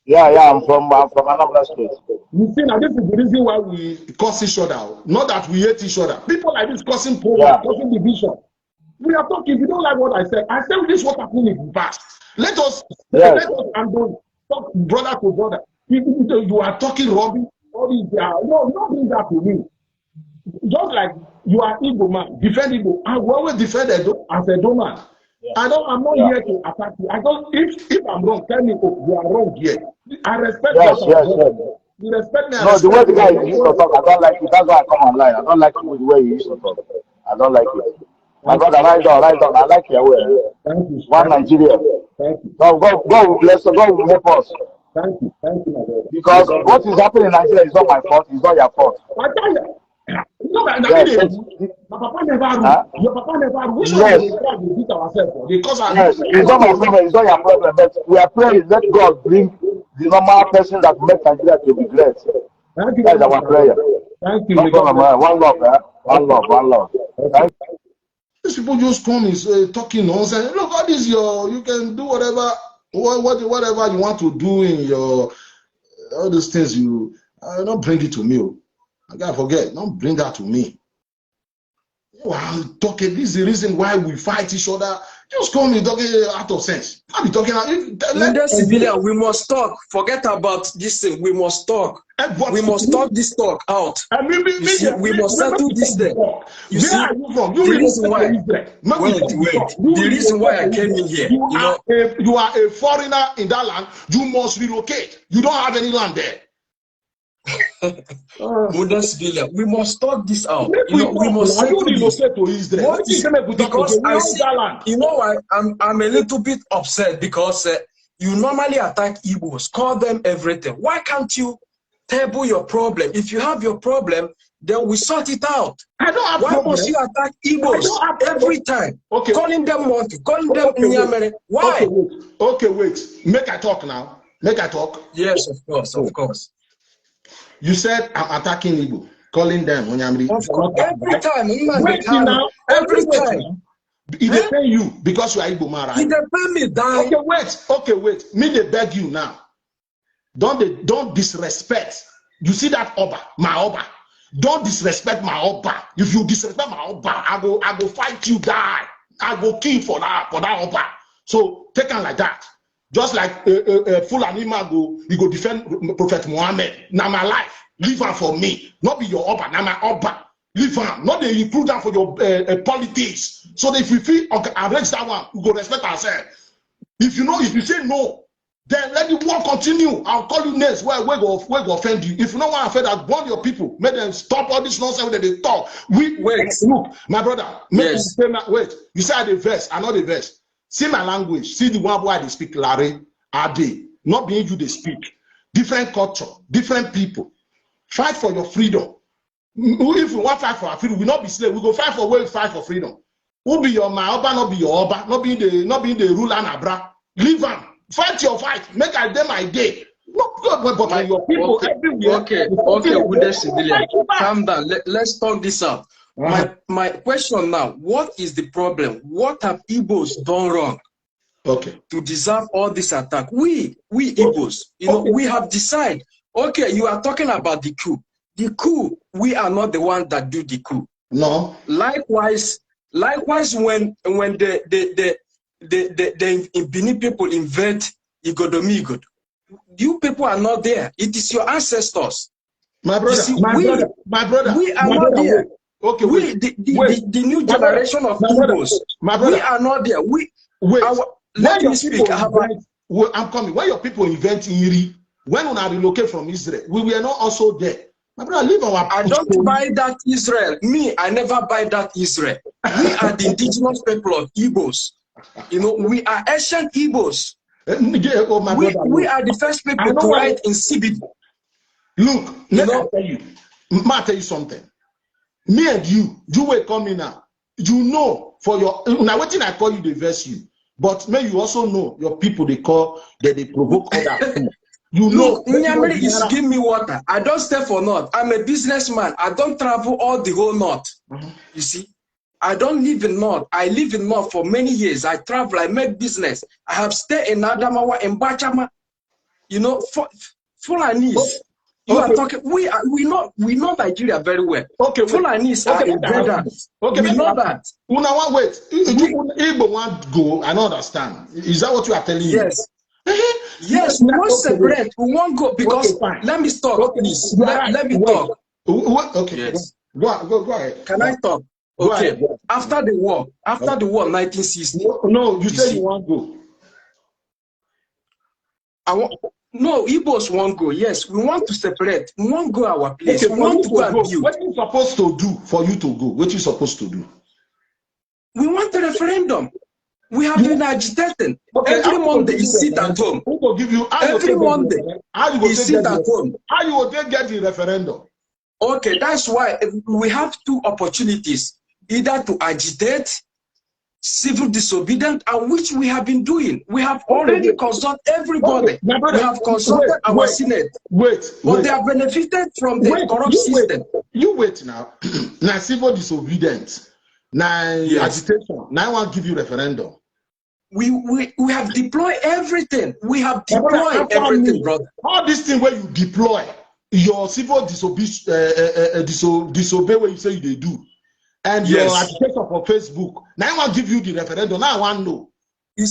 Yeah, I'm from another state. You see, now this is the reason why we curse each other. Not that we hate each other. People like this causing problems, causing division. We are talking. If you don't like what I said this is what happened in the past. Let us talk brother to brother. You are talking rubbish. No, don't bring that to me. Just like you are Igbo man, defend Igbo. I will always defend Edo as a Edo man. Yeah. I'm not here to attack you. If I'm wrong, tell me you are wrong here. I respect you. You respect me. No, the way the guy used to talk, I don't like it. That's why I come online. I don't like it with the way he used to talk. I don't like it. My brother, write down. I like your way. Thank you. One Nigeria. Thank you. God will bless us. God will help us. Thank you, my brother. Because what is happening in Nigeria is not my fault. It's not your fault. I tell you. No, my papa never rule. Your papa never rule. Which one we beat ourselves for? Because it's not my problem. It's not your problem. But we are praying. Let God bring the normal person that makes Nigeria to be great. Thank you. That's our prayer. Thank you. No problem, man. One love, man. One love. Thank you. These people just come and talking nonsense. Look, all this you can do whatever you want to do in your all these things. You don't bring it to me. I gotta forget. Don't bring that to me. Wow, talking. This is the reason why we fight each other. Just call me talking out of sense. I'll be talking out. Civilian, we must talk. Forget about this thing. We must talk. We must talk this talk out. We must settle this thing. You see, the reason why. The reason why I came in here. You are a foreigner in that land. You must relocate. You don't have any land there. We must talk this out. We must relocate to Israel. Because I see, you know why I'm a little bit upset because you normally attack Igbos, call them everything. Why can't you table your problem? If you have your problem, then we sort it out. I don't have Why problem. must you attack Igbos every time? Okay. Calling them monkey, calling them Nyamere. Why? Okay, wait. Make I talk now. Make I talk. Yes, of course. You said I'm attacking Igbo, calling them Onyamiri. Every time, every time. It depends you because you are Igbo man, right? It depends me, die. Okay, wait. Me they beg you now. Don't disrespect. You see that Oba, my Oba. Don't disrespect my Oba. If you disrespect my Oba, I go fight you, die. I go kill for that Oba. So take on like that. Just like Fulani Mago, you go defend Prophet Muhammad. Now my life, leave her for me. Not be your Oba, now my Oba. Leave her. Not that you put down for your politics. So that if we feel arrange that one, we go respect ourselves. If you say no, then let the war continue. I'll call you names where we go offend you. If you don't want to offend, I'll warn your people. Make them stop all this nonsense that they talk. Look, my brother. Yes. Wait. You say I the verse, I know the verse. See my language. See the one where they speak Larry, Ade. Not being you they speak. different culture, different people. Fight for your freedom. If we want to fight for our freedom, we not be slave. We go fight for where we fight for freedom. Who be your Oba, not be your Oba, not be the ruler and Abra. Leave them. Fight your fight. Make I day my day. No, but your people everywhere. Okay, calm down. Let's talk this out. My question now: what is the problem? What have Igbos done wrong? Okay. To deserve all this attack, we Igbos, we have decided. Okay, you are talking about the coup. The coup, we are not the one that do the coup. No. Likewise, when the Benin people invade Igodomigod, you people are not there. It is your ancestors. My brother, my brother, we are not there. Okay, the new generation of Igbos, we are not there. Let me speak. I'm coming. When your people invent Iri, when we relocate from Israel, we were not also there. My brother, leave our. I don't buy that Israel. Me, I never buy that Israel. We are the indigenous people of Igbos. We are ancient Igbos. We are the first people to write in CBD. Look, let me tell you something. Me and you will come in now. You know, for your now, what I call you, they verse you. But may you also know your people they provoke other. Look, Nyamiri is giving me water. I don't stay for North. I'm a businessman. I don't travel all the whole North. You see, I don't live in North. I live in North for many years. I travel. I make business. I have stayed in Adamawa, in Bachama. Fulanis. You are talking. We know Nigeria very well. Okay, Fulanis are invaders. Okay, we know that. Una wait. Igbo want go. I don't understand. Is that what you are telling me? Yes. Yes, we won't separate. We won't go because let me talk, please. Let me talk. Okay. Yes. Go ahead. Can I talk? Okay. After the war, 1960. No, you say you want go. No, Igbos won't go. Yes, we want to separate. We won't go our place. We want to go and build. What are you supposed to do for you to go? What are you supposed to do? We want a referendum. We have been agitating. Every Monday you sit at home. Who will give you every Monday you sit at home. How you will get the referendum? Okay, that's why we have two opportunities: either to agitate, civil disobedience, and which we have been doing. We have already consulted everybody. We have consulted our Senate. But they have benefited from the corrupt system. You wait now. Now civil disobedience. Now agitation. Now I want to give you referendum. We have deployed everything. We have deployed everything, brother. All this thing where you deploy your civil disobey what you say they do. And your agitation for Facebook. Now I want to give you the referendum. Now I want to know. You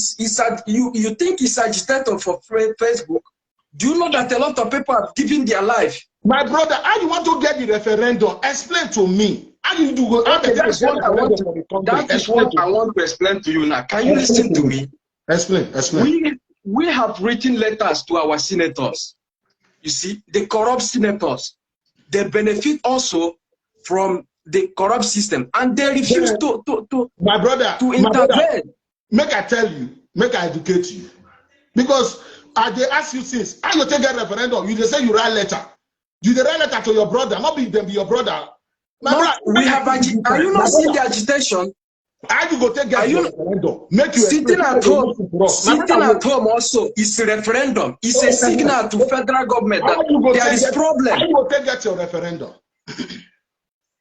think it's agitator for Facebook? Do you know that a lot of people have given their life? My brother, how you want to get the referendum? Explain to me. How you do go? Okay, that is what I want to explain to you now. Can you listen to me? Explain. We have written letters to our senators. You see, the corrupt senators, they benefit also from the corrupt system, and they refuse to my brother to intervene. Make I tell you, make I educate you, because I they ask you since how you take a referendum, you just say you write letter. You write letter to your brother, not be them be your brother. We have are you not seeing the agitation? How you go take a referendum? Make you sitting at home. Sitting at home also is a referendum. It's a signal to federal government that there is problem. How you go take your referendum?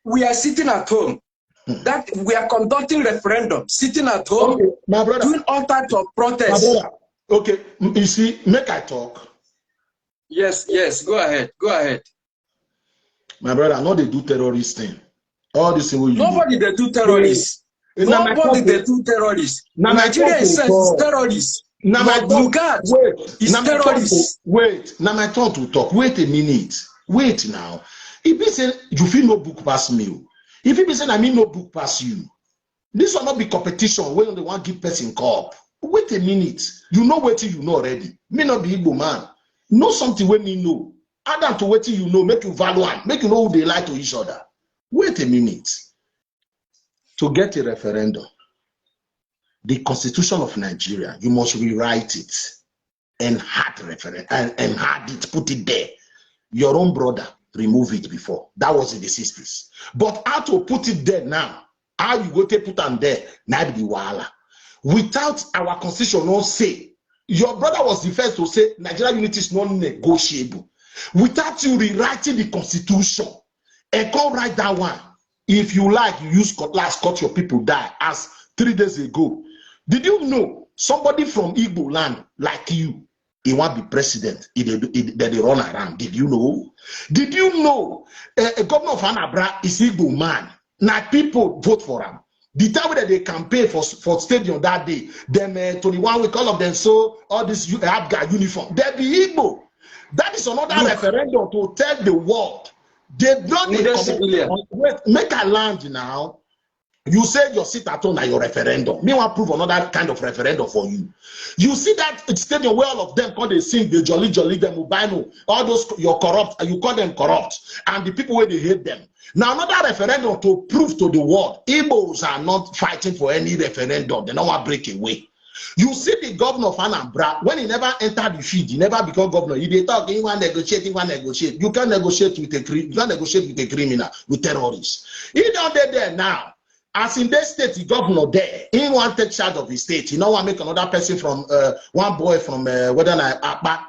We are sitting at home. That we are conducting referendum, sitting at home, my brother, doing all types of protests. Okay, you see, make I talk. Yes, go ahead. My brother, I know they do terrorist thing. All this thing nobody they do terrorists. Nobody they do terrorists. Nigeria itself is terrorists. Lugard is terrorists. Wait, now my turn to talk. Wait a minute. Wait now. If he say you feel no book pass me, if he say I mean no book pass you, this will not be competition when they want to give person cup. Wait a minute. You know what you know already. Me not be Igbo man. Know something when me know. Add on to what you know, make you value and make you know who they lie to each other. Wait a minute. To get a referendum, the Constitution of Nigeria, you must rewrite it. and had referendum and had it, put it there. Your own brother remove it before. That was in the 60s. But how to put it there now? How you go to put them there? Now be wahala. Without our constitution not say, your brother was the first to say Nigeria unity is not negotiable. Without you rewriting the constitution and come write that one. If you like, you use cutlass, cut your people die as 3 days ago. Did you know somebody from Igbo land like you, he want to be president, that they run around? Did you know? Did you know a governor of Anambra is Igbo man? Now people vote for him. The time that they campaign for stadium that day, them 21 week, all of them, so all this Abga uniform, they be Igbo. That is another referendum to tell the world. They don't make a land now. You say your sit at home and your referendum. Me want prove another kind of referendum for you. You see that stadium where all of them call they sing, the jolly, them ubino, all those you're corrupt, you call them corrupt, and the people where they hate them. Now another referendum to prove to the world, Igbos are not fighting for any referendum. They don't want to break away. You see the governor of Anambra, when he never entered the field, he never become governor. He talk, he want negotiate. You can't negotiate with a criminal, with terrorists. He down there now. As in that state, the governor there, he want to take charge of his state. He don't want to make another person from one boy from whether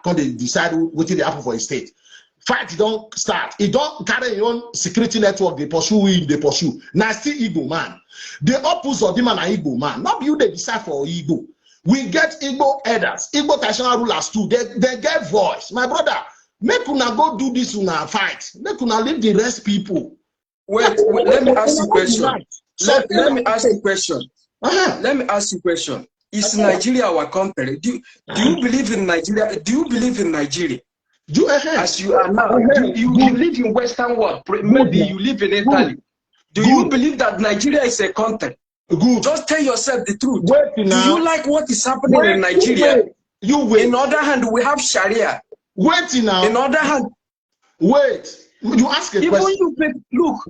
can they decide what they happen for his state. Fight don't start. He don't carry his own security network. They pursue him. They pursue. Now still Igbo man. The opposite of him and Igbo man. Not you they decide for Igbo. We get Igbo elders, Igbo traditional rulers too. They get voice. My brother, make una go do this una fight. Make una leave the rest people. Wait, let me ask you a question. Let me ask you a question. Let me ask you a question. Is Nigeria our country? Do you believe in Nigeria? Do you believe in Nigeria? As you are now, you live in Western world. Maybe you live in Italy. Do you believe that Nigeria is a country? Good. Just tell yourself the truth. Wait, do you like what is happening in Nigeria? You wait. In other hand, we have Sharia. Wait now. In other hand, wait. You ask a question. You look,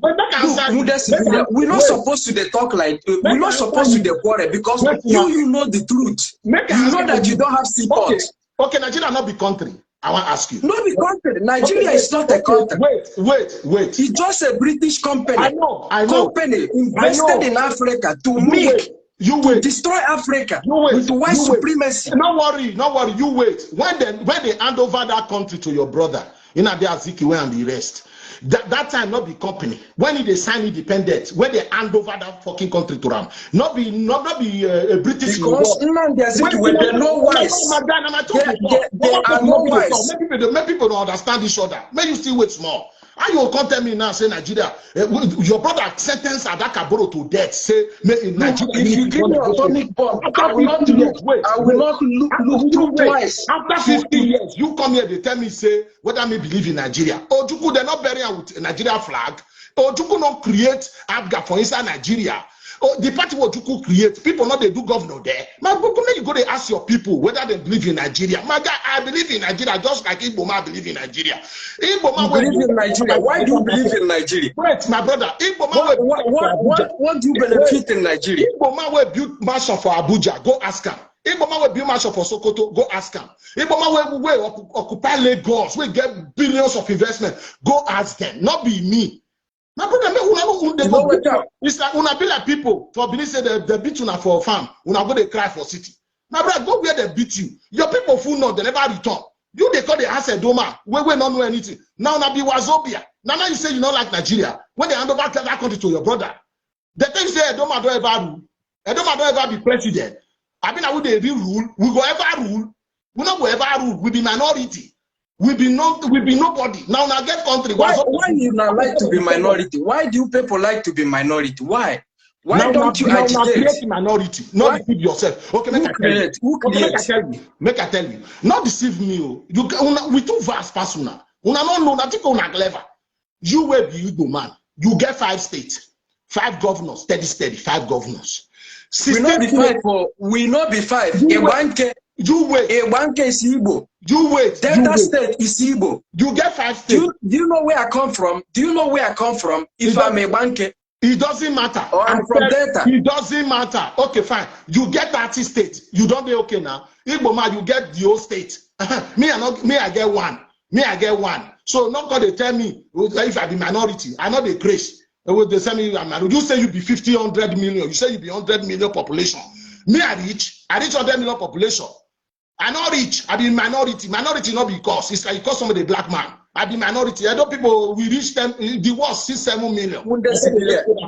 we're not supposed to talk like we're not supposed to quarrel because you know the truth. You know that you don't have support. Okay, Nigeria not be country. I want to ask you. Not the country. Nigeria is not a country. Wait. It's just a British company. I know. Company invested in Africa to destroy Africa with white supremacy. No worry. You wait. When they hand over that country to your brother, you know, they are Zikiwe and the rest. That time not be company. When they sign independence, when they hand over that fucking country to them, not be a British. Because they're no wise. They are no wise. Many people don't understand each other. May you still wait small. How you come tell me now, say Nigeria, your brother sentenced Adakaboro to death, say Nigeria. If you give me atomic bomb, I will not look twice. After 50 years, you come here, they tell me, say, whether me believe in Nigeria. Ojuku, they're not burying with a Nigeria flag. Ojuku not create Abga for inside Nigeria. The party what you create, people not they do governor there. My you go to ask your people whether they believe in Nigeria. My guy, I believe in Nigeria just like Iboma believe in Nigeria. Iboma believe in Nigeria. Why do you believe in Nigeria? Wait, my brother. Iboma what do you benefit in Nigeria? Iboma will build mansion for Abuja. Go ask him. Iboma will build mansion for Sokoto. Go ask him. Iboma will occupy Lagos. We get billions of investment. Go ask them. Not be me. My brother, it's like una be like people for Benin say they beat you for farm. Una go they cry for city. My brother, go where they beat you. Your people full not they never return. You they call the asset doma. We not know anything. Now na be Wazobia. Now you say you don't like Nigeria. When they hand over that country to your brother, the thing say Edoma don't ever rule. Edoma don't ever be president. I mean, how they rule? We go ever rule. We not go ever rule. We be minority. We be nobody. Now get country. Why you not like to be minority? Why do you people like to be minority? Why? Why now, don't you agitate? Create minority. Not deceive yourself. Okay, make I tell you. Not deceive me. We too vast persona. Una no know that you una clever. You will be Igbo man. You get 5 states, 5 governors, steady, 5 governors. We not be 5. You wait. A one case Igbo. You wait. Delta State is Igbo. You get 5 states. Do you know where I come from? If I'm a banker, it doesn't matter. Or I'm from Delta. It doesn't matter. Okay, fine. You get 30 states. You don't be okay now. Igbo man, you get the whole state. Me, I get one. Me, I get one. So not going to tell me if I be minority. I know the grace. They say me I'm minority. You say you be 50, 100 million. You say you be 100 million population. Me, I reach 100 million population. I not rich. I be minority. Minority not because it's like because some of the black man. I be minority. I know people we reach them. The worst 6, 7 million.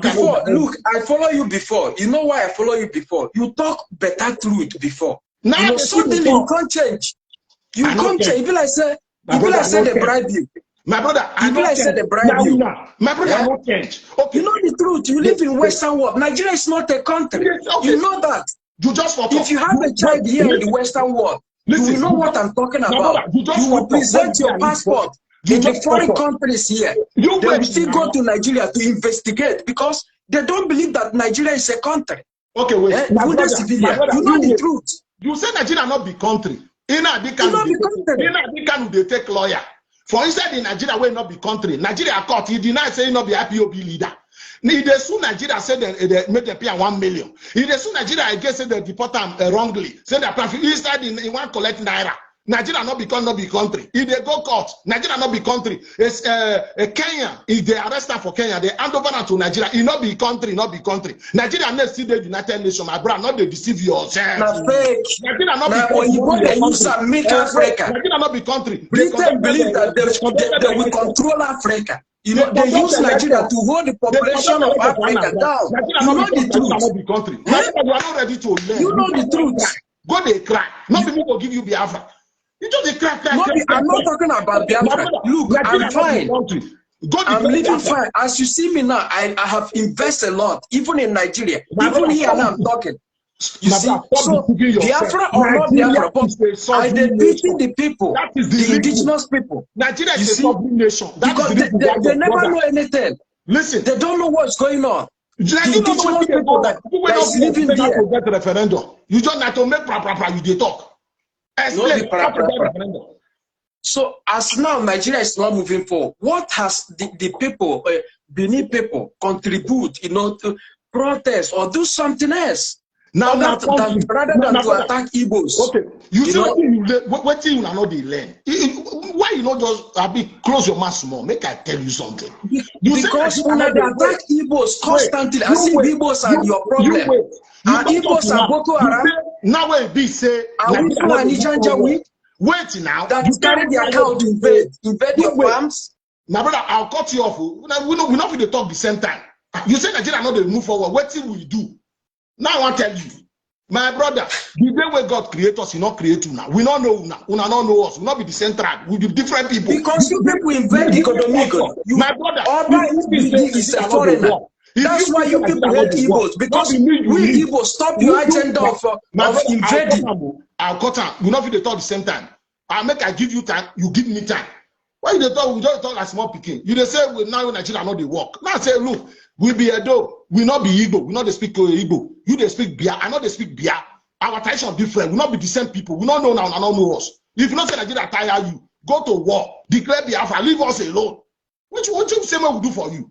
Before, look, I follow you before. You know why I follow you before? You talk better truth before. Now you know, suddenly you can't change. You can't change. If I say, they bribe you. My brother, I said they bribe you. My brother, I not change. Okay. You know the truth. You live in Western world. Nigeria is not a country. Okay. You know that. You just if you have a child here in the Western world, you will know what I'm talking about. You will present your passport in the foreign countries here. They will still go to Nigeria to investigate because they don't believe that Nigeria is a country. Okay, wait. You know the truth. You say Nigeria not be country. In Adikan, they take lawyer. For inside in Nigeria, will not be country. Nigeria court, he denied saying not be ipob leader. If they sue Nigeria, say they make them pay 1 million. If they sue Nigeria, I guess say they deport them wrongly. Say they plan inside in one collect naira. Nigeria not be country. If they go court, Nigeria not be country. It's Kenya. If they arrest them for Kenya, they hand over to Nigeria. It not be country. Nigeria next see the United Nations. My brother, not they deceive yourself. Not fake. Nigeria not be country. Nigeria not be country. Britain believe that they will control Africa. You know, they use Nigeria to hold the population of Africa down. You know the truth. You are not ready to learn. You know the truth. Go they cry. Not people will give you Biafra. You just cry. I'm not talking about Biafra. Look, I'm fine. I'm living fine. As you see me now, I have invested a lot, even in Nigeria. Even here now I'm talking. You see, so Biafra or not Biafra, but I beating the people, the indigenous people. Nigeria is a sovereign nation. Because they never know anything. Listen, they don't know what's going on. The indigenous people that is living there. To get referendum. You just have to make you dey talk. Explain. So as now Nigeria is not moving forward, what has the people, Benin people, contribute, to protest or do something else? Now rather than to attack Igbos. Okay, you see what you know they learn. Why you not just close your mouth more? Make I tell you something. Because when they attack Igbos constantly, I see Igbos are your problem. And Igbos are Boko Haram. Now when we say are we from Anijanjawi? Wait now. That carry their cow to invade your farms. My brother, I'll cut you off. We're not going to talk the same time. You say Nigeria not they move forward. What will we do? Now I want to tell you, my brother, the way where God create us, He not create you now. We don't know now. We don't know us. We not be the same tribe. We be different people. Because you people invent the economy. My brother, is a foreigner. That's why you people hate Igbos. Because we Igbos stop your agenda of invading. I'll cut down. We not be talk the same time. I give you time. You give me time. Why you talk? We don't talk like small picking. You say now Nigeria not they work. Now say look. We be Edo, we not be Igbo, we not they speak Igbo. You they speak Bia, I know they speak Bia. Our tradition are different. We not be the same people. We not know now, I don't know us. If you not say Nigeria tire you, go to war, declare Biafra, leave us alone. What you say we will do for you?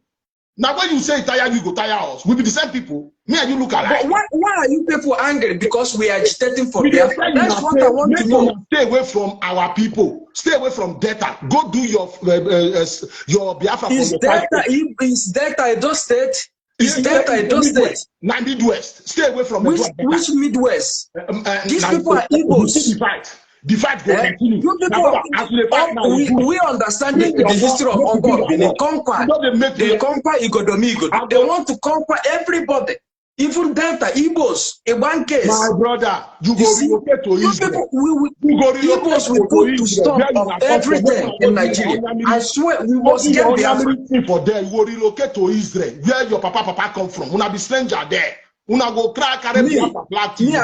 Now when you say tire you, go tire us. We be the same people. Me and you look alike. But why are you people angry? Because we are agitating for Biafra. That's what I want to know. Stay away from our people. Stay away from data. Go do your Biafra. Is data Edo State? Is data Edo State? Midwest. Stay away from which Midwest? These people are Igbos. The fight will continue. We understand the history of Congo. They conquer Igodomi. They want to conquer everybody. Even Delta, Igbos, in one case. My brother, you go relocate to Israel. Igbos will put to stop of everything in Nigeria. I swear, we must get Biafra. For there, you go relocate to Israel, where your papa come from. Una be stranger there. Una go cry, carry me, I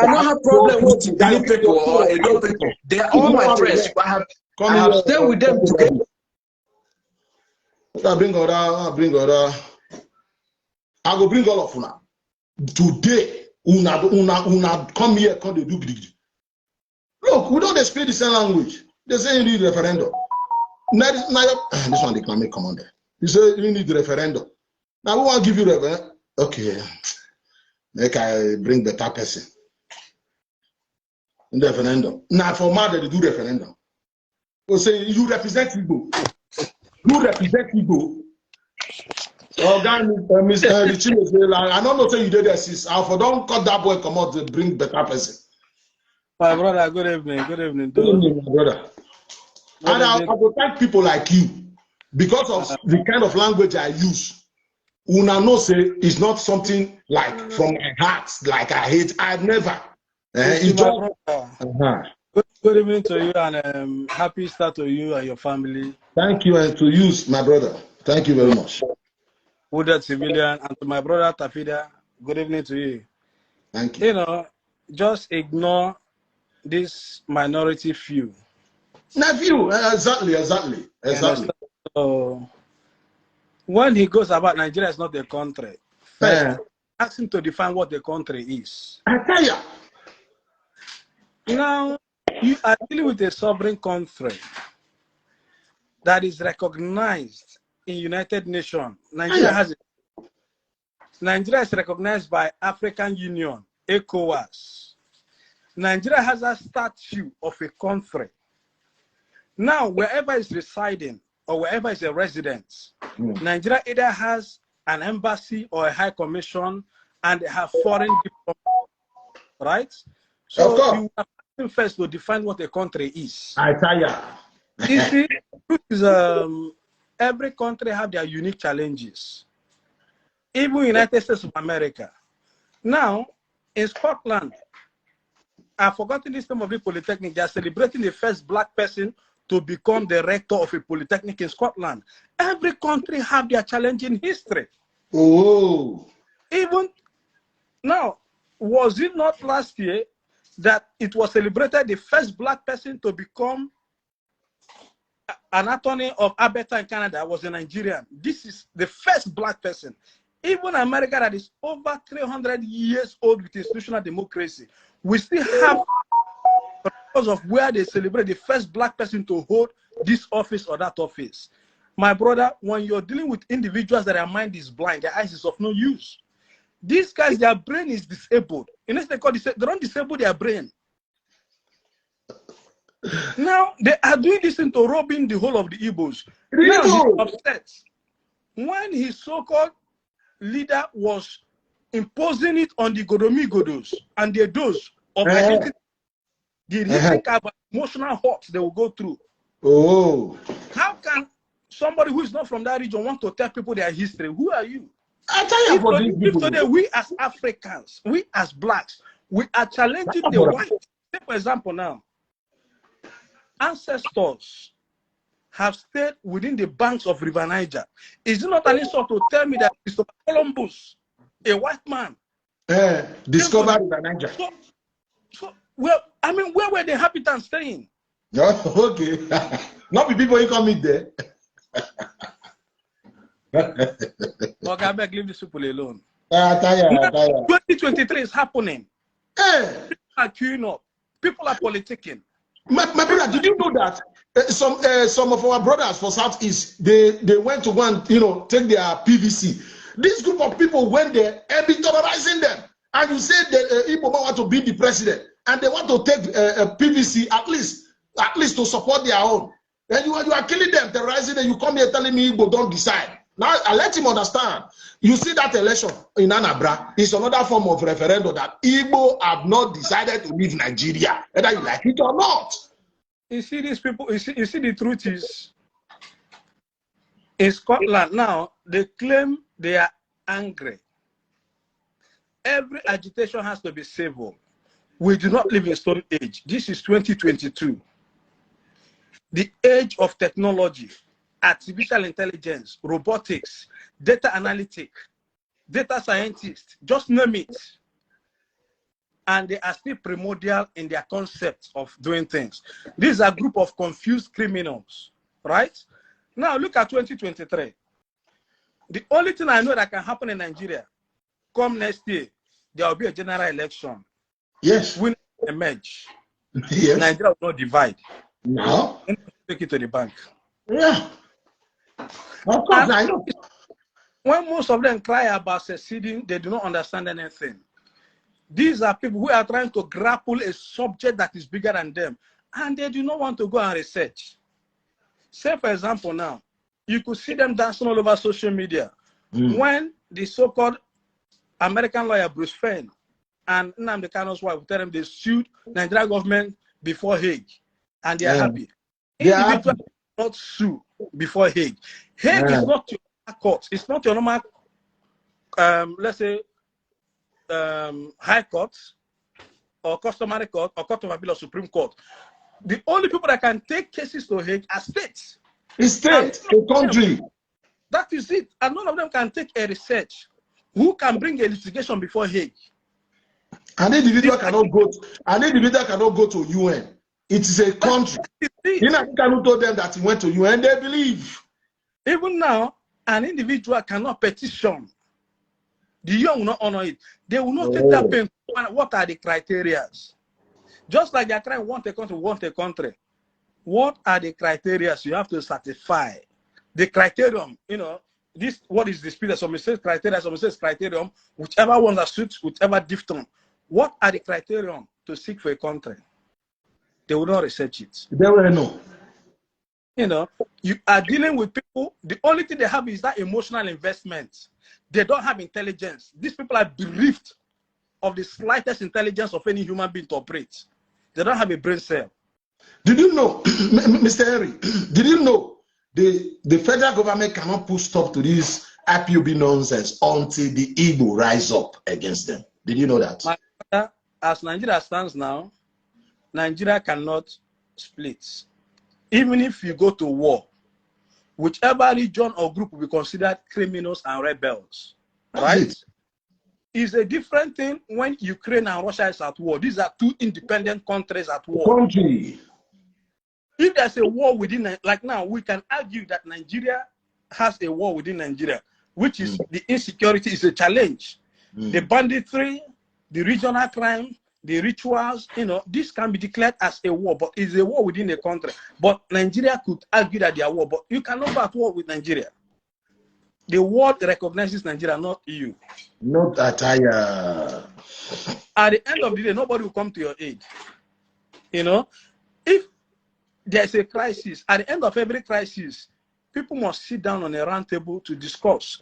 don't have problem with Benin people or Edo people. They are all my friends. I have stayed with them together. I bring order. I go bring all of una. Today, una come here, come to do big. Look, we don't speak the same language. They say you need referendum. Now this one they can make come on there. You say you need referendum. Now we want to give you referendum. Okay. Make I bring better person. In the referendum. Now for mother they do referendum. will say, you represent Igbo. You represent Igbo. Oh, guy, I don't know say you did this. I don't cut that boy come out to bring better person. My brother, good evening. Good evening, Good evening, my brother. And I will thank people like you because of the kind of language I use. Una know say it's not something like from my heart, like I hate. I've never. It's just, good evening to you and happy start to you and your family. Thank you, and to you, my brother. Thank you very much. Wounded civilian, and to my brother Tafida, good evening to you. Thank you. You know, just ignore this minority few. Nephew, exactly. So, when he goes about Nigeria is not a country, first ask him to define what the country is. I tell you. Now, you are dealing with a sovereign country that is recognized in United Nations. Nigeria is recognized by African Union, ECOWAS. Nigeria has a statue of a country. Now, wherever it's residing or wherever it's a resident, Nigeria either has an embassy or a high commission, and they have foreign diplomat, right? So you have to first to define what a country is. I tell you. You see, every country have their unique challenges. Even United States of America. Now, in Scotland, I've forgotten this name of the polytechnic. They are celebrating the first black person to become the rector of a polytechnic in Scotland. Every country have their challenging history. Oh. Even now, was it not last year that it was celebrated the first black person to become an attorney of Alberta in Canada was a Nigerian. This is the first black person. Even America that is over 300 years old with institutional democracy, we still have, because of where they celebrate the first black person to hold this office or that office. My brother, when you're dealing with individuals that their mind is blind, their eyes is of no use. These guys, their brain is disabled. Unless they don't disable their brain. Now, they are doing this into robbing the whole of the Igbos. Now he's upset. When his so-called leader was imposing it on the Godomi-Godos and the those of identity, did he think about emotional hurt they will go through? Oh. How can somebody who is not from that region want to tell people their history? Who are you? I tell you, if today we as Africans, we as blacks, we are challenging the white. Take for example now, ancestors have stayed within the banks of River Niger. Is it not an insult to tell me that Christopher Columbus, a white man, discovered River Niger? Well, I mean, where were the inhabitants staying? Okay. Not the people who come in there. Okay, I beg, leave these people alone. 2023 is happening. People are queuing up. People are politicking. My brother, did you know that some of our brothers for Southeast, they went to go and take their PVC. This group of people went there and be terrorizing them. And you say that Igbo want to be the president, and they want to take a PVC at least to support their own. Then you are killing them, terrorizing them. You come here telling me Igbo don't decide. Now I let him understand. You see that election in Anambra is another form of referendum that Igbo have not decided to leave Nigeria, whether you like it or not. You see these people. You see the truth is, in Scotland now they claim they are angry. Every agitation has to be civil. We do not live in stone age. This is 2022. The age of technology, artificial intelligence, robotics, data analytics, data scientists, just name it. And they are still primordial in their concept of doing things. These are a group of confused criminals, right? Now look at 2023. The only thing I know that can happen in Nigeria, come next year, there will be a general election. Yes. We emerge. Yes. Nigeria will not divide. No. Take it to the bank. Yeah. Of course, I know. When most of them cry about seceding, they do not understand anything. These are people who are trying to grapple a subject that is bigger than them, and they do not want to go and research. Say, for example, now, you could see them dancing all over social media when the so-called American lawyer Bruce Fein and Nnamdi Kanu's wife tell them they sued Nigerian government before Hague, and they are happy. Individuals not sue before Hague. Hague is not your court. It's not your normal, let's say, high court or customary court or court of appeal or Supreme Court. The only people that can take cases to Hague are states. It's state, a country. That is it. And none of them can take a research. Who can bring a litigation before Hague? An individual cannot go to UN. It is a country. Nnamdi Kanu told them that he went to UN, they believe. Even now, an individual cannot petition. The UN will not honor it. They will not take that pain. What are the criteria? Just like they are trying want a country. What are the criteria you have to satisfy? The criterion, you know, this what is disputed? Some says criteria, some says criterion, whichever one that suits, whichever diphthong. What are the criterion to seek for a country? They will not research it. They will know. You know, you are dealing with people, the only thing they have is that emotional investment. They don't have intelligence. These people are bereft of the slightest intelligence of any human being to operate. They don't have a brain cell. Did you know, Mr. Henry, did you know the federal government cannot put stop to this IPOB nonsense until the Igbo rise up against them? Did you know that? My brother, as Nigeria stands now, Nigeria cannot split. Even if you go to war, whichever region or group will be considered criminals and rebels, right? It's a different thing when Ukraine and Russia is at war. These are two independent countries at war. If there's a war within, like now, we can argue that Nigeria has a war within Nigeria, which is the insecurity is a challenge. The banditry, the regional crime, the rituals, you know, this can be declared as a war, but it's a war within a country. But Nigeria could argue that they are war, but you cannot go at war with Nigeria. The world recognizes Nigeria, not you. Not that At the end of the day, nobody will come to your aid. You know, if there's a crisis, at the end of every crisis, people must sit down on a round table to discuss.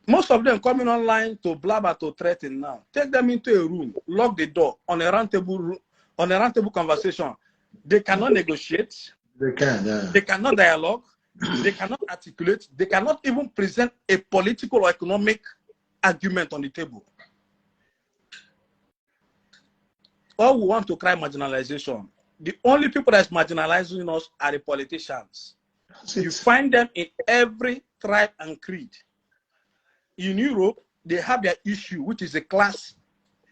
Most of them coming online to blabber, to threaten now. Take them into a room, lock the door on a round table conversation. They cannot negotiate. They can, yeah. They cannot dialogue. They cannot articulate. They cannot even present a political or economic argument on the table. All we want to cry marginalization. The only people that's marginalizing us are the politicians. You find them in every tribe and creed. In Europe, they have their issue, which is a class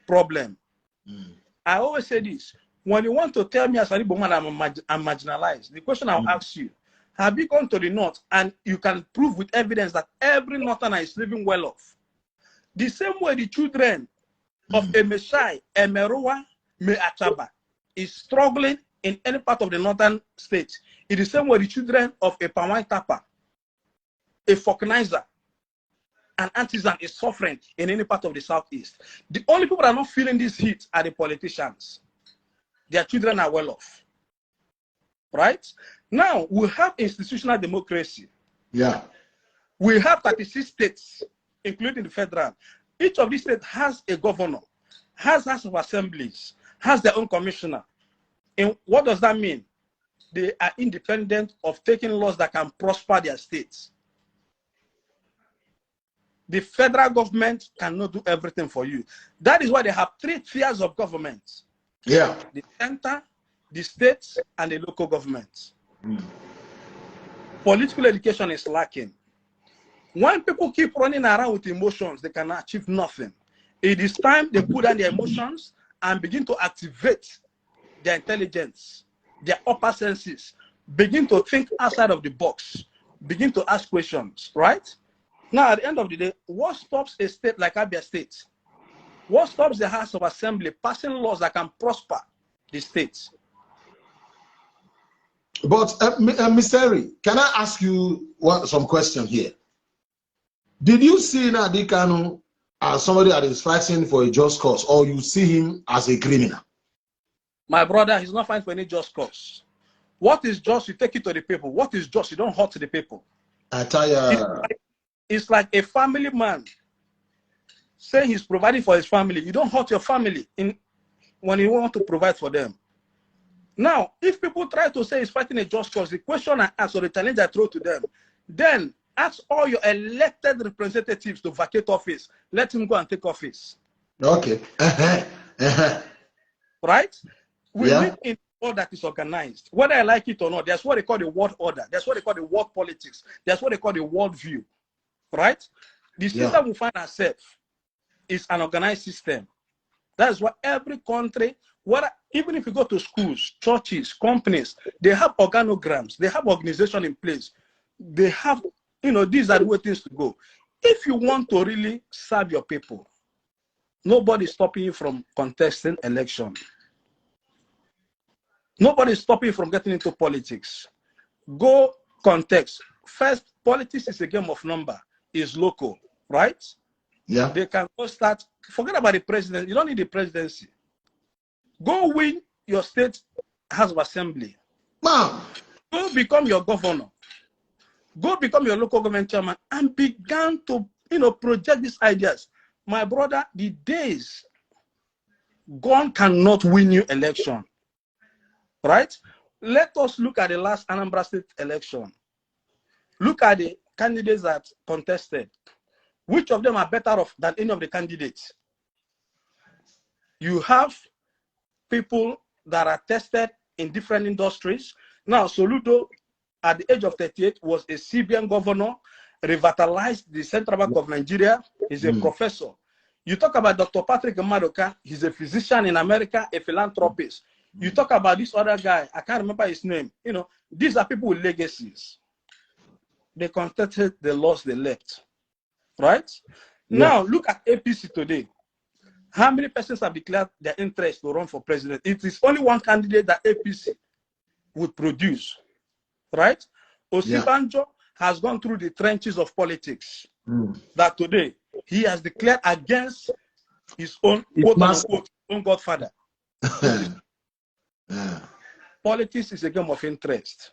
problem. I always say this. When you want to tell me as a woman I'm marginalized, the question I'll ask you, have you gone to the north and you can prove with evidence that every northerner is living well off? The same way the children of a Meshai, a Meroa, Me Achaba is struggling in any part of the northern states. It is the same way the children of a Pawai Tapa, a Falconizer, an artisan is suffering in any part of the southeast. The only people that are not feeling this heat are the politicians. Their children are well off. Right? Now, we have institutional democracy. Yeah. We have 36 states, including the federal. Each of these states has a governor, has House of Assemblies, has their own commissioner. And what does that mean? They are independent of taking laws that can prosper their states. The federal government cannot do everything for you. That is why they have 3 tiers of government. Yeah. The center, the states, and the local government. Political education is lacking. When people keep running around with emotions, they can achieve nothing. It is time they put down their emotions and begin to activate their intelligence, their upper senses, begin to think outside of the box, begin to ask questions, right? Now, at the end of the day, what stops a state like Abia State? What stops the House of Assembly passing laws that can prosper the states? But, Mr. Henry, can I ask you some question here? Did you see Nnamdi Kanu as somebody that is fighting for a just cause, or you see him as a criminal? My brother, he's not fighting for any just cause. What is just, you take it to the people. What is just, you don't hurt the people. I tell you. It's like a family man saying he's providing for his family. You don't hurt your family when you want to provide for them. Now, if people try to say he's fighting a just cause, the question I ask or the challenge I throw to them, then ask all your elected representatives to vacate office. Let him go and take office. Okay. Right? We live in a world that is organized. Whether I like it or not, that's what they call the world order. That's what they call the world politics. That's what they call the world view. Right? The system we find ourselves is an organized system. That's why every country, even if you go to schools, churches, companies, they have organograms, they have organization in place. They have, these are the way things to go. If you want to really serve your people, nobody's stopping you from contesting election. Nobody's stopping you from getting into politics. Go contest. First, politics is a game of number. It's local, right? Yeah. They can go start. Forget about the president. You don't need the presidency. Go win your state House of Assembly. Wow. Go become your governor. Go become your local government chairman and begin to, project these ideas. My brother, the days gone cannot win you election. Right? Let us look at the last Anambra State election. Look at the candidates that contested. Which of them are better off than any of the candidates? You have people that are tested in different industries. Now, Soludo, at the age of 38, was a CBN governor, revitalized the Central Bank of Nigeria. He's a professor. You talk about Dr. Patrick Madoka, he's a physician in America, a philanthropist. You talk about this other guy, I can't remember his name. These are people with legacies. They contested, they lost, they left. Right? Now, look at APC today. How many persons have declared their interest to run for president? It is only one candidate that APC would produce. Right? Osibanjo has gone through the trenches of politics. That today, he has declared against his own, quote-unquote, own godfather. Politics is a game of interest.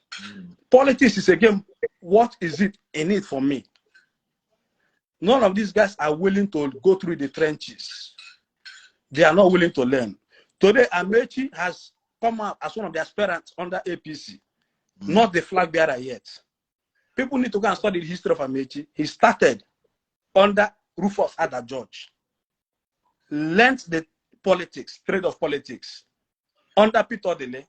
Politics is a game, what is it in it for me? None of these guys are willing to go through the trenches. They are not willing to learn. Today, Amechi has come out as one of the aspirants under APC, not the flag bearer yet. People need to go and study the history of Amechi. He started under Rufus Ada George, learned the politics, trade of politics, under Peter Dele,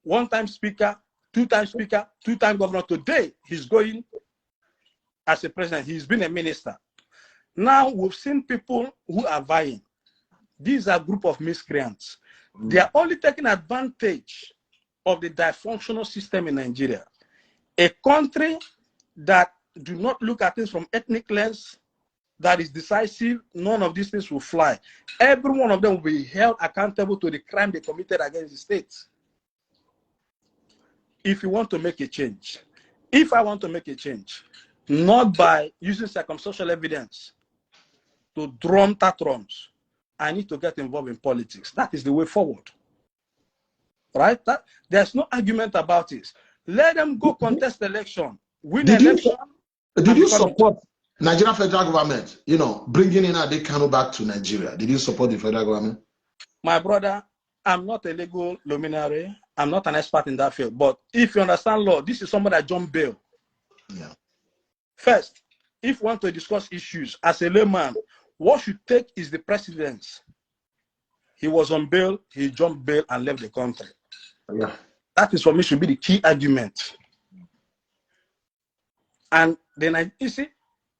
one-time speaker, two-time governor. Today, he's going as a president. He's been a minister. Now, we've seen people who are vying. These are a group of miscreants. They are only taking advantage of the dysfunctional system in Nigeria. A country that do not look at things from ethnic lens, that is decisive, none of these things will fly. Every one of them will be held accountable to the crime they committed against the state. If you want to make a change, if I want to make a change, not by using circumstantial evidence to drum tatrums, I need to get involved in politics. That is the way forward. Right? There's no argument about it. Let them go contest the election. Win election. Did you support Nigerian federal government, bringing in Ade Kanu back to Nigeria? Did you support the federal government? My brother, I'm not a legal luminary. I'm not an expert in that field. But if you understand law, this is somebody that jumped bail. Yeah. First, if you want to discuss issues as a layman, what you take is the precedence. He was on bail, he jumped bail and left the country. Yeah. That is for me should be the key argument. And then you see,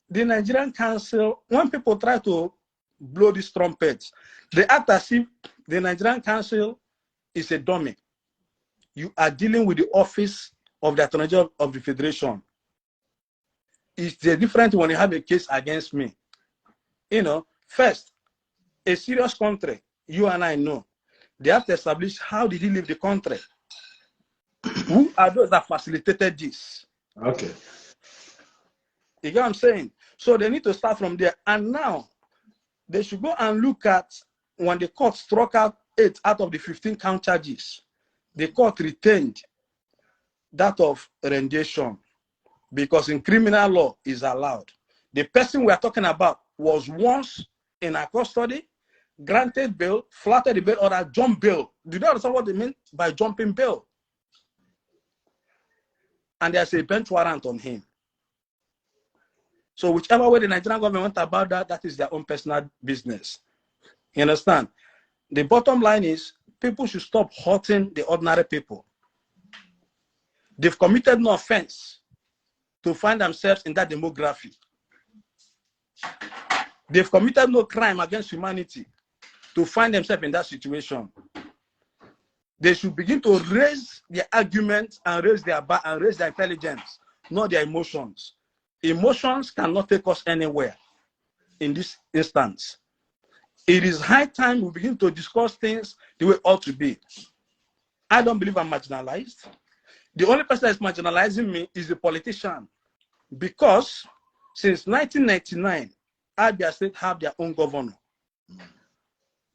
the Nigerian Council, when people try to blow these trumpets, they act as if the Nigerian Council is a dummy. You are dealing with the office of the Attorney General of the Federation. It's different when you have a case against me. First, a serious country, you and I know, they have to establish how did he leave the country? Who are those that facilitated this? Okay. You get what I'm saying? So they need to start from there. And now, they should go and look at when the court struck out 8 out of the 15 count charges. The court retained that of rendition, because in criminal law is allowed. The person we are talking about was once in our custody, granted bail, flattered the bail order, jump bail. Do you understand what they mean by jumping bail? And there's a bench warrant on him. So whichever way the Nigerian government went about that, that is their own personal business. You understand? The bottom line is people should stop hurting the ordinary people. They've committed no offense to find themselves in that demography. They've committed no crime against humanity to find themselves in that situation. They should begin to raise their arguments and raise their bar and raise their intelligence, not their emotions. Emotions cannot take us anywhere in this instance. It is high time we begin to discuss things the way it ought to be. I don't believe I'm marginalized. The only person that's marginalizing me is the politician, because since 1999, Abia State have their own governor.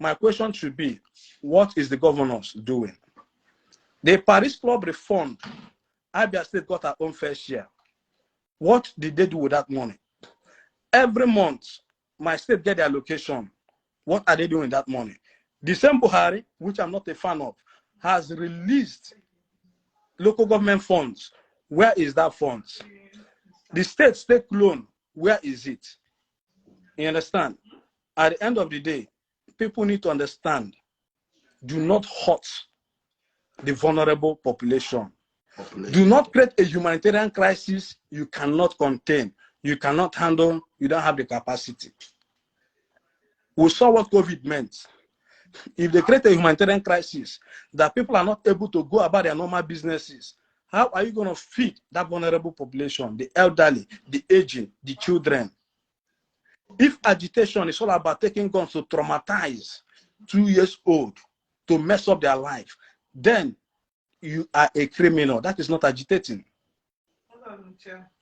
My question should be, what is the governors doing? The Paris Club reformed. Abia State got her own fair share. What did they do with that money? Every month, my state get their allocation. What are they doing with that money? The same Buhari, which I'm not a fan of, has released local government funds. Where is that funds? The state loan, where is it? You understand? At the end of the day, people need to understand, do not hurt the vulnerable population. Do not create a humanitarian crisis you cannot contain, you cannot handle, you don't have the capacity. We saw what COVID meant. If they create a humanitarian crisis that people are not able to go about their normal businesses, how are you going to feed that vulnerable population, the elderly, the aging, the children? If agitation is all about taking guns to traumatize 2 years old, to mess up their life, then you are a criminal. That is not agitating.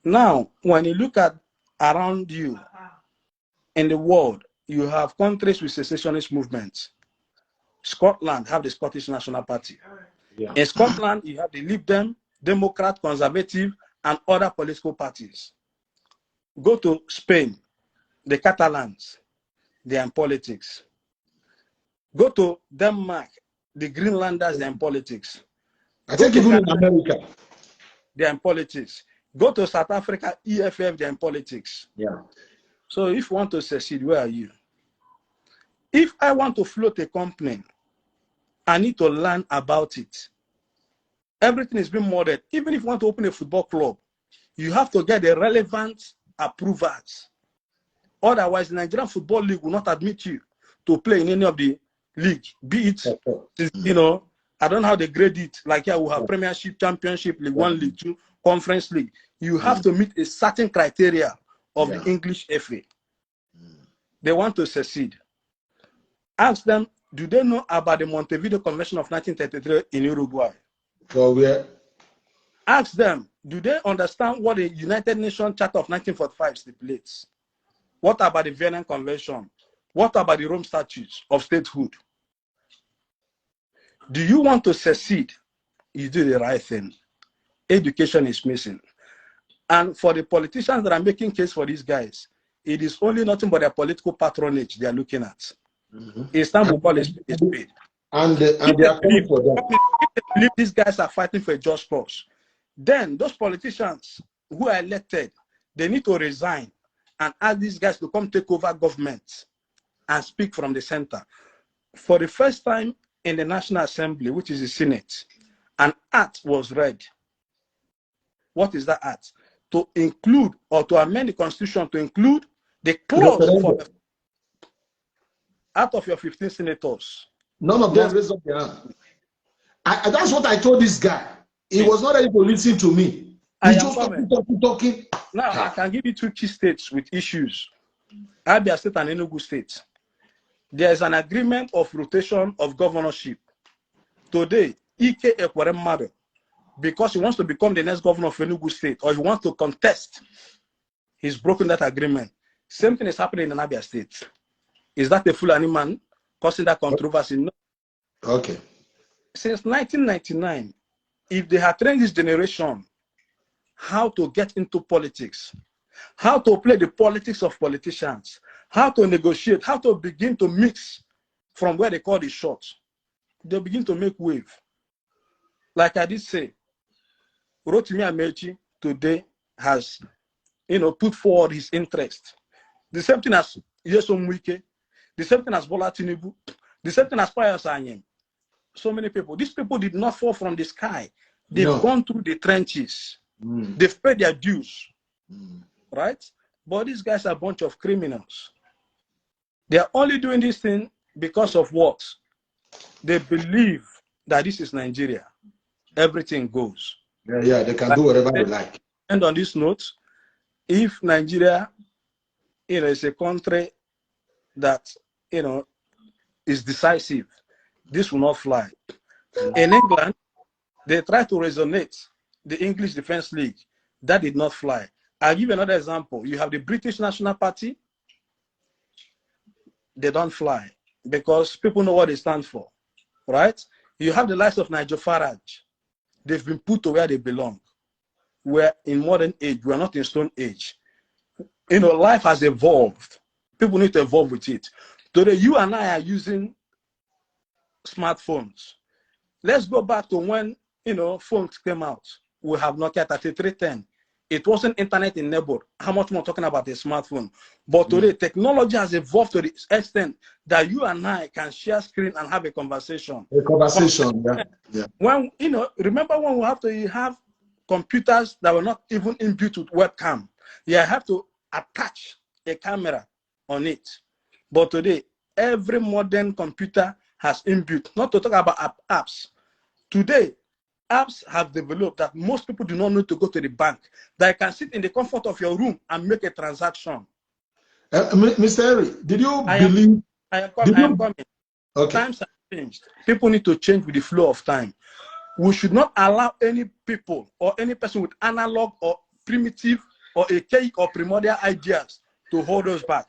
Now, when you look at around you in the world, you have countries with secessionist movements. Scotland have the Scottish National Party. Yeah. In Scotland, you have the Lib Dem, Democrat, Conservative, and other political parties. Go to Spain, the Catalans, they are in politics. Go to Denmark, the Greenlanders, they are in politics. I think even in America, they are in politics. Go to South Africa, EFF, they are in politics. Yeah. So if you want to succeed, where are you? If I want to float a company, I need to learn about it. Everything is being modeled. Even if you want to open a football club, you have to get the relevant approvals. Otherwise, the Nigerian Football League will not admit you to play in any of the league. Be it, you know, I don't know how they grade it. Like here, we have Premiership, Championship, League 1, League 2, Conference League. You have to meet a certain criteria of the English FA. They want to succeed. Ask them, do they know about the Montevideo Convention of 1933 in Uruguay? For where? Ask them, do they understand what the United Nations Charter of 1945 stipulates? What about the Vienna Convention? What about the Rome Statutes of statehood? Do you want to succeed? You do the right thing. Education is missing. And for the politicians that are making case for these guys, it is only nothing but their political patronage they are looking at. It's time we call it paid. And they are coming for them. If they believe these guys are fighting for a just cause, then those politicians who are elected, they need to resign and ask these guys to come take over government and speak from the center. For the first time in the National Assembly, which is the Senate, an act was read. What is that act? To include or to amend the Constitution to include the clause for the, out of your 15 senators. None of them raised up their hand. That's what I told this guy. He was not ready to listen to me. He just talking. Now, I can give you 2 key states with issues. Abia State and Enugu State. There is an agreement of rotation of governorship. Today, Ike Ekweremadu, because he wants to become the next governor of Enugu State, or he wants to contest, he's broken that agreement. Same thing is happening in Abia State. Is that a Fulani man causing that controversy? No. Okay. Since 1999, if they had trained this generation how to get into politics, how to play the politics of politicians, how to negotiate, how to begin to mix from where they call the shots, they'll begin to make wave. Like I did say, Rotimi Amechi today has, put forward his interest. The same thing as Yesom Wike, the same thing as Bola Tinubu, the same thing as Pius Anyim. So many people. These people did not fall from the sky. They've gone through the trenches. They've paid their dues. Right? But these guys are a bunch of criminals. They are only doing this thing because of what? They believe that this is Nigeria. Everything goes. Yeah, they can do whatever they like. And on this note, if Nigeria, is a country that, is decisive, this will not fly. In England, they tried to resonate the English Defense League. That did not fly. I'll give you another example. You have the British National Party. They don't fly because people know what they stand for, right? You have the likes of Nigel Farage. They've been put to where they belong. We're in modern age. We're not in stone age. Life has evolved. People need to evolve with it. Today, you and I are using smartphones. Let's go back to when, phones came out. We have Nokia 3310. It wasn't internet enabled. How much more talking about a smartphone? But today, technology has evolved to the extent that you and I can share screen and have a conversation. Yeah. When, remember when we have to have computers that were not even inbuilt with webcam. You have to attach a camera on it. But today, every modern computer has inbuilt, not to talk about apps. Today, apps have developed that most people do not need to go to the bank. That can sit in the comfort of your room and make a transaction. Mr. Harry, did you believe? I am coming. Okay. Times have changed. People need to change with the flow of time. We should not allow any people or any person with analog or primitive or archaic or primordial ideas to hold us back.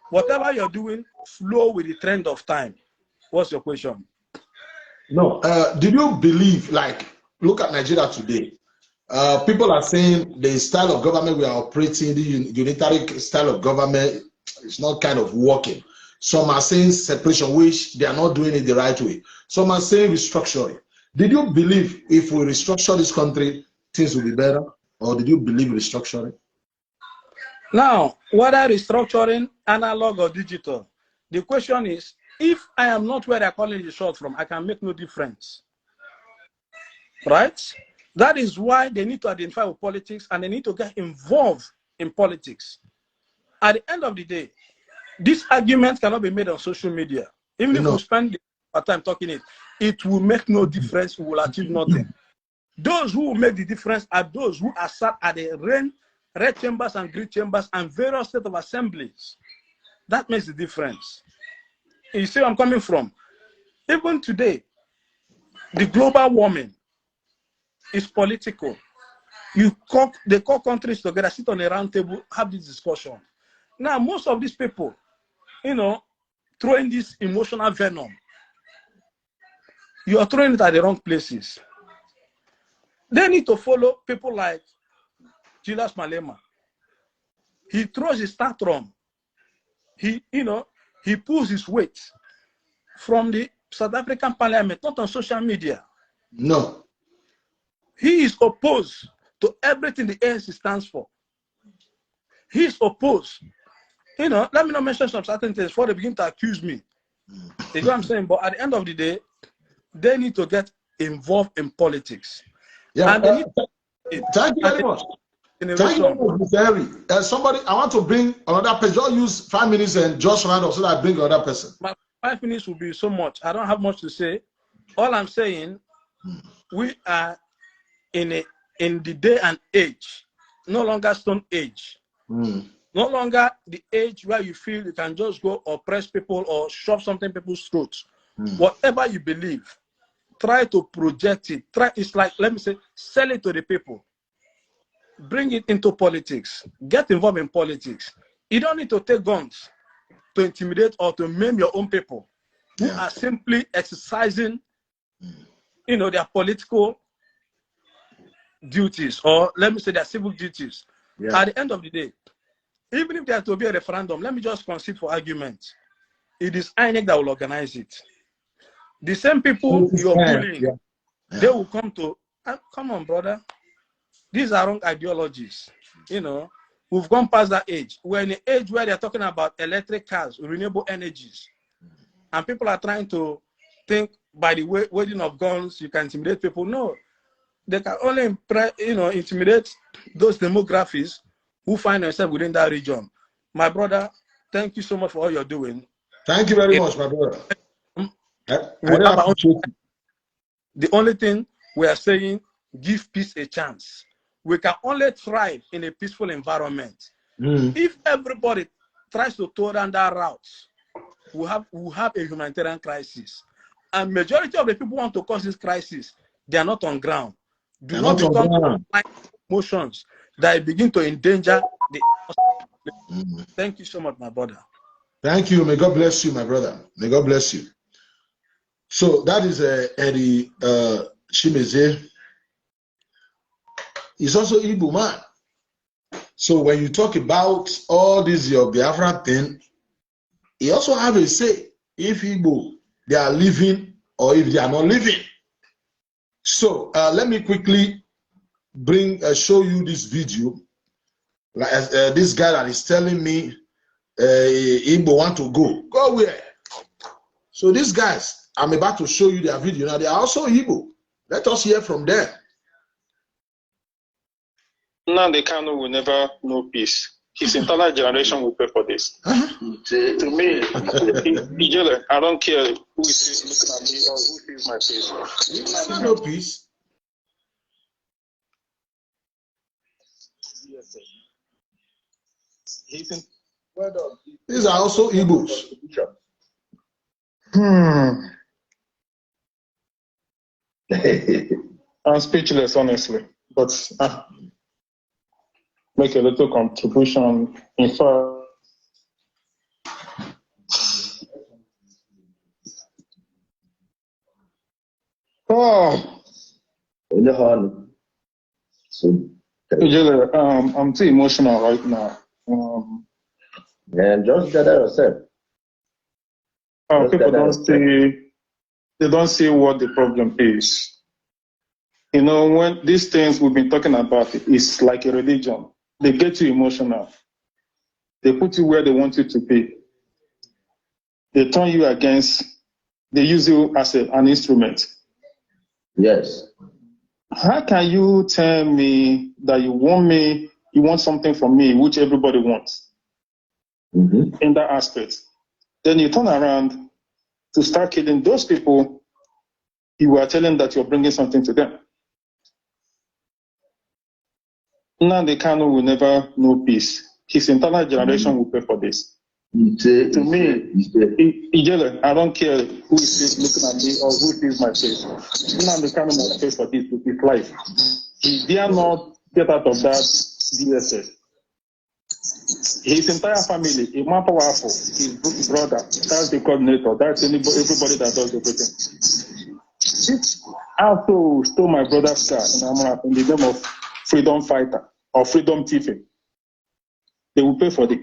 Whatever you're doing, flow with the trend of time. What's your question? No. Did you believe, look at Nigeria today? People are saying the style of government we are operating, the unitary style of government, is not kind of working. Some are saying separation, which they are not doing it the right way. Some are saying restructuring. Did you believe if we restructure this country, things will be better? Or did you believe restructuring? Now, whether restructuring, analog or digital, the question is, if I am not where they're calling the shot from, I can make no difference. Right? That is why they need to identify with politics and they need to get involved in politics. At the end of the day, this argument cannot be made on social media. Even if we spend our time talking it, it will make no difference. We will achieve nothing. Those who will make the difference are those who are sat at the red chambers and green chambers and various state of assemblies. That makes the difference. You see where I'm coming from? Even today, the global warming is political. They call countries together, sit on a round table, have this discussion. Now, most of these people, throwing this emotional venom, you are throwing it at the wrong places. They need to follow people like Julius Malema. He throws his tantrum. He pulls his weight from the South African parliament, not on social media. No. He is opposed to everything the ANC stands for. He is opposed. Let me not mention some certain things before they begin to accuse me. You know what I'm saying? But at the end of the day, they need to get involved in politics. Yeah. And they need thank you very much. Thank you very much, Mr. Harry. Somebody, I want to bring another person. Just use 5 minutes and just round up so that I bring another person. My 5 minutes will be so much. I don't have much to say. All I'm saying, we are in the day and age, no longer stone age. No longer the age where you feel you can just go oppress people or shove something in people's throats. Whatever you believe, try to project it. It's like, let me say, sell it to the people. Bring it into politics. Get involved in politics. You don't need to take guns to intimidate or to maim your own people who are simply exercising, their political duties, or let me say their civic duties. Yeah. At the end of the day, even if there has to be a referendum, let me just concede for argument. It is INEC that will organize it. The same people you're bullying, they will come to, come on, brother. These are wrong ideologies. You know, we've gone past that age. We're in an age where they're talking about electric cars, renewable energies. And people are trying to think by the wielding of guns, you can intimidate people. No, they can only intimidate those demographics who find themselves within that region. My brother, thank you so much for all you're doing. Thank you very much, my brother. The only thing we are saying, give peace a chance. We can only thrive in a peaceful environment. If everybody tries to go down that route, we have a humanitarian crisis. And majority of the people who want to cause this crisis, they are not on ground. Do not become emotions that begin to endanger the. Thank you so much, my brother. Thank you. May God bless you, my brother. May God bless you. So that is Eddie Chimeze. He's also Igbo man. So when you talk about all this your Biafra thing, he also have a say if Igbo they are living or if they are not living. So let me quickly show you this video. Like this guy that is telling me Igbo want to go where? So these guys, I'm about to show you their video now. They are also Igbo. Let us hear from them. Now the Kanu will never know peace. His entire generation will pay for this. To me, I don't care who is looking at me or who sees my face. He will never know peace. These are also Igbos. I'm speechless, honestly, but make a little contribution. In fact, I'm too emotional right now. And just gather yourself. People don't see what the problem is. You know, when these things we've been talking about, it's like a religion. They get you emotional. They put you where they want you to be. They turn you against, they use you as an instrument. Yes. How can you tell me that you want something from me, which everybody wants in that aspect? Then you turn around to start killing those people you are telling that you're bringing something to them. Now the Kanu will never know peace. His entire generation will pay for this. To me, I don't care who is looking at me or who sees my face. Now the Kanu must pay for this with his life. He dare not get out of that DSS. His entire family, is more powerful. His brother, that's the coordinator, that's everybody that does everything. This also stole my brother's car in the name of freedom fighter or freedom thieving. They will pay for it.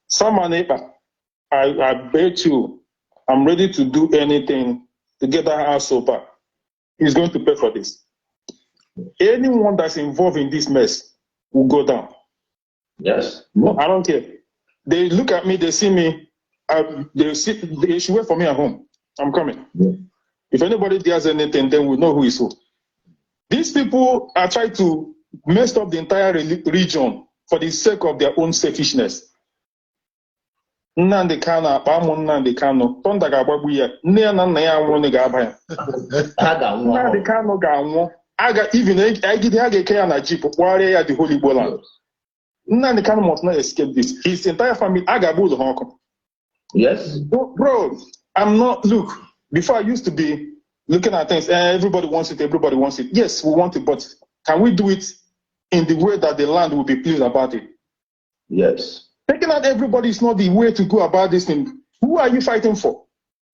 Someone, I bet you, I'm ready to do anything to get that house sober. He's going to pay for this. Anyone that's involved in this mess will go down. Yes. No, I don't care. They look at me, they see me, they should wait for me at home. I'm coming. Yeah. If anybody does anything, then we'll know who is who. These people are trying to mess up the entire region for the sake of their own selfishness. Nnamdi Kanu akpa amụ Nnamdi Kanu tọnda ga-agbagbu ya nne ya na nna ya nwụrụ ga-aba ya Nnamdi Kanu ga-anwụ even agide ha ga-eke ya na jeep kpụgharịa ya the whole Igbo land. Nnamdi Kanu must not escape this. His entire family ga-agba ụlọ ha ọkụ. Yes. Bro, I'm not, look, before I used to be looking at things, everybody wants it. Yes, we want it, but can we do it in the way that the land will be pleased about it? Yes. Taking out everybody is not the way to go about this thing. Who are you fighting for?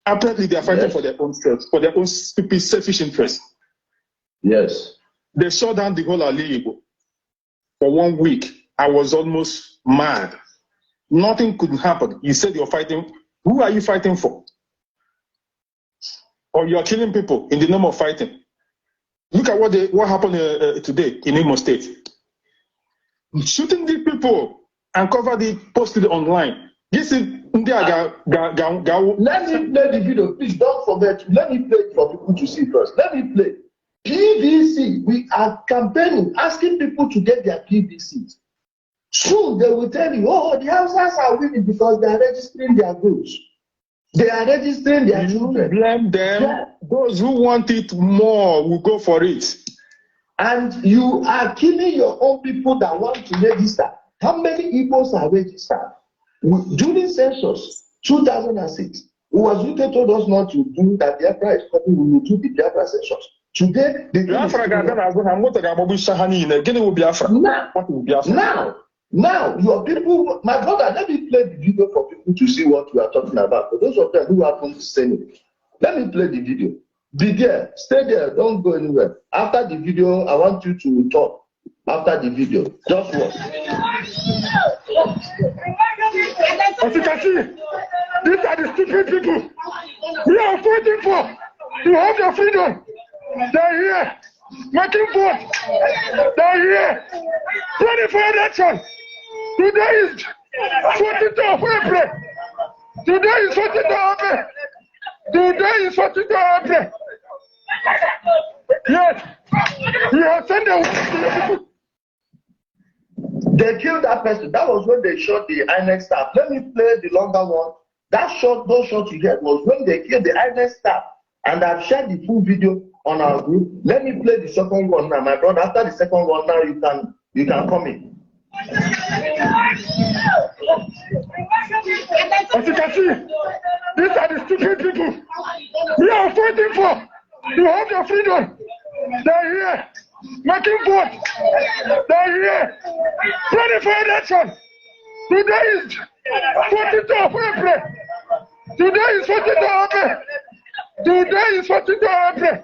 Apparently, they are fighting for their own selves, for their own stupid, selfish interests. Yes. They shut down the whole Ali Igbo. For 1 week, I was almost mad. Nothing could happen. You said you're fighting. Who are you fighting for? Or you're killing people in the name of fighting. Look at what happened today in Imo State. Shooting the people and cover the posted online. This is Let me play the video. Please don't forget. Let me play it for people to see first. Let me play. PVC. We are campaigning, asking people to get their PVCs. Soon they will tell you, oh, the Hausas are winning because they are registering their goods. They are registering their children. Blame them. Yeah. Those who want it more will go for it. And you are killing your own people that want to register. How many Igbos are registered? During census 2006, Uwazuke told us not to do that. Biafra is coming. We will do the Biafra census. Today, the Biafra now, your people, my brother, let me play the video for people to see what we are talking about. For those of them who haven't seen it, let me play the video. Be there, stay there, don't go anywhere. After the video, I want you to talk. After the video, just watch. As you can see, these are the stupid people we are fighting for. To have their freedom. They're here, making vote. They're here, ready for election. Today is 22nd of April. Today is 22nd of April. Today is 22nd of April. Yes, we have sent them. They killed that person. That was when they shot the INEC staff. Let me play the longer one. That shot, those shots you get was when they killed the INEC staff. And I've shared the full video on our group. Let me play the second one now, my brother. After the second one, now you can come in. As you can see, these are the stupid people we are fighting for to have their freedom. They're here, making vote. They're here, ready for election. Today is 22nd of April. Today is 22nd of April. Today is 22nd of April.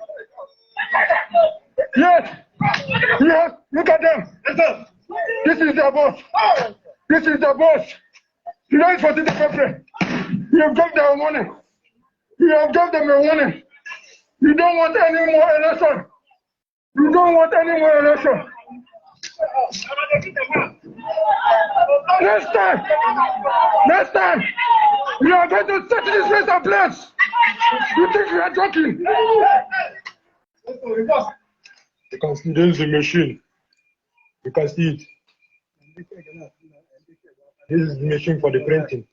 Yes, yes, look at them. This is their boss. This is their boss. Today is 14th of April. You have given them a warning. You have given them a warning. You don't want any more election. You don't want any more election. Next time, we are going to set this place in place. You think we are joking? You can see there is a machine. You can see it. This is the machine for the printing.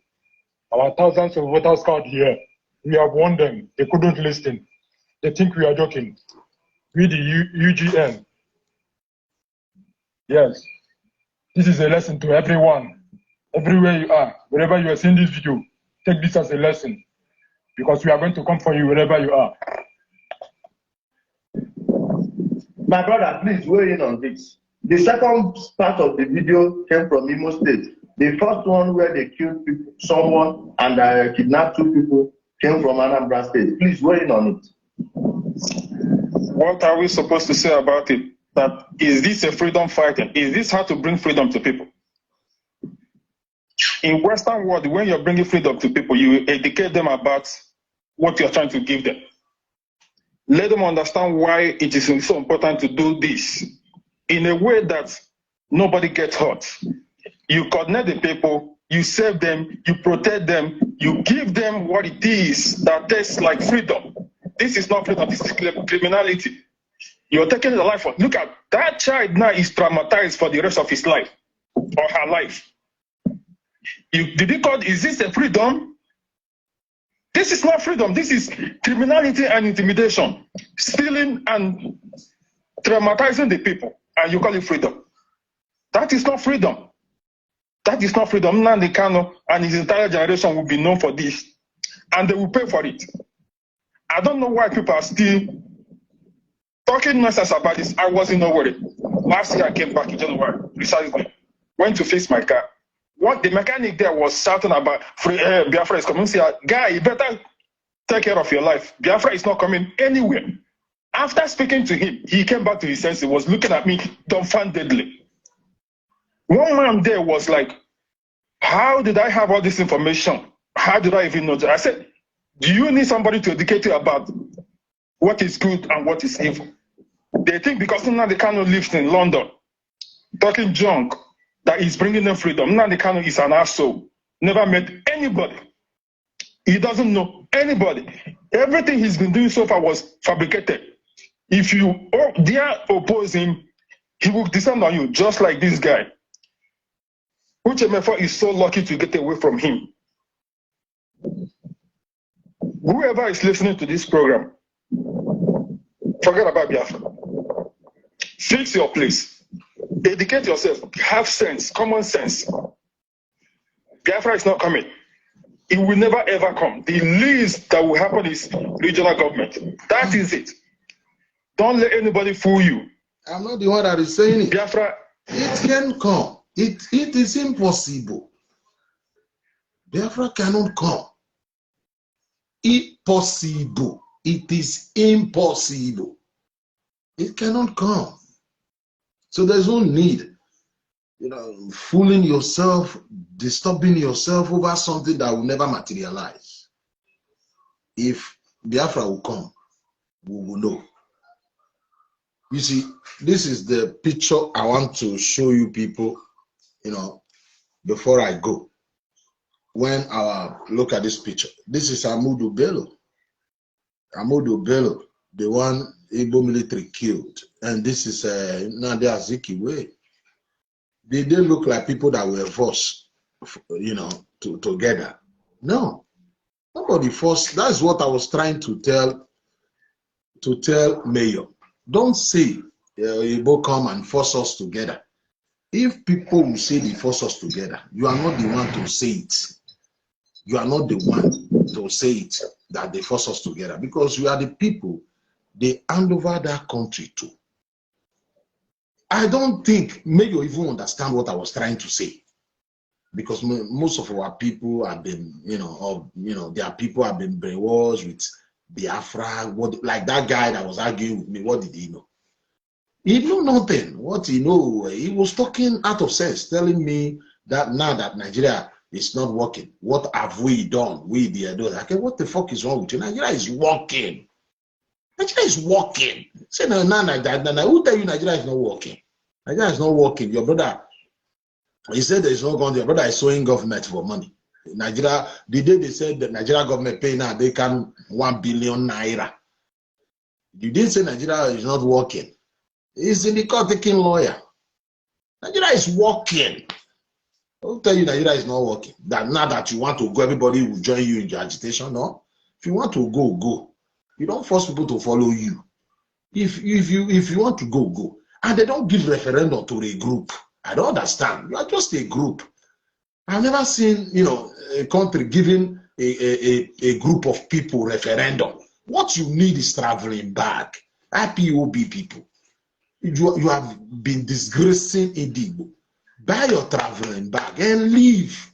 Our thousands of voters card here. We have won them. They couldn't listen. They think we are joking. We the UGM. Yes. This is a lesson to everyone. Everywhere you are, wherever you are seeing this video, take this as a lesson. Because we are going to come for you wherever you are. My brother, please weigh in on this. The second part of the video came from Imo State. The first one where they killed people, someone and kidnapped 2 people came from Anambra State. Please weigh in on it. What are we supposed to say about it? That is this a freedom fighting? Is this how to bring freedom to people? In Western world, when you're bringing freedom to people, you educate them about what you're trying to give them. Let them understand why it is so important to do this in a way that nobody gets hurt. You coordinate the people, you save them, you protect them, you give them what it is that tastes like freedom. This is not freedom, this is criminality. You're taking the life of, look at that child now is traumatized for the rest of his life or her life. Did you call, is this a freedom? This is not freedom, this is criminality and intimidation, stealing and traumatizing the people, and you call it freedom. That is not freedom. That is not freedom. Nnamdi Kanu and his entire generation will be known for this, and they will pay for it. I don't know why people are still talking nonsense about this. I was in Owerri. Last year I came back in January, precisely. Went to fix my car. What the mechanic there was shouting about Biafra is coming. Say, guy, you better take care of your life. Biafra is not coming anywhere. After speaking to him, he came back to his senses, was looking at me dumbfoundedly. One man there was like, how did I have all this information? How did I even know that? I said, do you need somebody to educate you about what is good and what is evil? They think because Nnamdi Kanu lives in London, talking junk, that is bringing them freedom. Nnamdi Kanu is an asshole. Never met anybody. He doesn't know anybody. Everything he's been doing so far was fabricated. If you dare oppose him, he will descend on you, just like this guy. Uchemefo is so lucky to get away from him. Whoever is listening to this program, forget about Biafra. Fix your place. Educate yourself. Have sense, common sense. Biafra is not coming. It will never ever come. The least that will happen is regional government. That is it. Don't let anybody fool you. I'm not the one that is saying it. Biafra. It can come. It is impossible. Biafra cannot come. Impossible. It is impossible. It cannot come. So there's no need, fooling yourself, disturbing yourself over something that will never materialize. If Biafra will come, we will know. You see, this is the picture I want to show you people, before I go. When look at this picture. This is Ahmadu Bello. Ahmadu Bello, the one Igbo military killed. And this is Nnamdi Azikiwe. They look like people that were forced, together. No. Nobody forced. That's what I was trying to tell Mayor. Don't say Igbo come and force us together. If people will say they force us together, you are not the one to say it. You are not the one to say it, that they force us together, because you are the people they hand over that country to. I don't think maybe you even understand what I was trying to say, because most of our people have been, their people have been brainwashed with Biafra. Like that guy that was arguing with me, what did he know? He knew nothing. What he know, he was talking out of sense, telling me that now that Nigeria is not working, what have we done? We the adults. Okay, what the fuck is wrong with you? Nigeria is working. Nigeria is working. Say no, who tell you Nigeria is not working? Nigeria is not working. Your brother, he said there is no government. Your brother is suing government for money. Nigeria, the day they said the Nigeria government pay now, they can 1 billion naira. You didn't say Nigeria is not working. He's in the court taking lawyer. Nigeria is working. I'll tell you Nigeria is not working. That now that you want to go, everybody will join you in your agitation. No. If you want to go, go. You don't force people to follow you. If you want to go, go. And they don't give referendum to a group. I don't understand. You are just a group. I've never seen, a country giving a group of people referendum. What you need is traveling back. IPOB people. You have been disgracing Igbo. Buy your traveling bag and leave.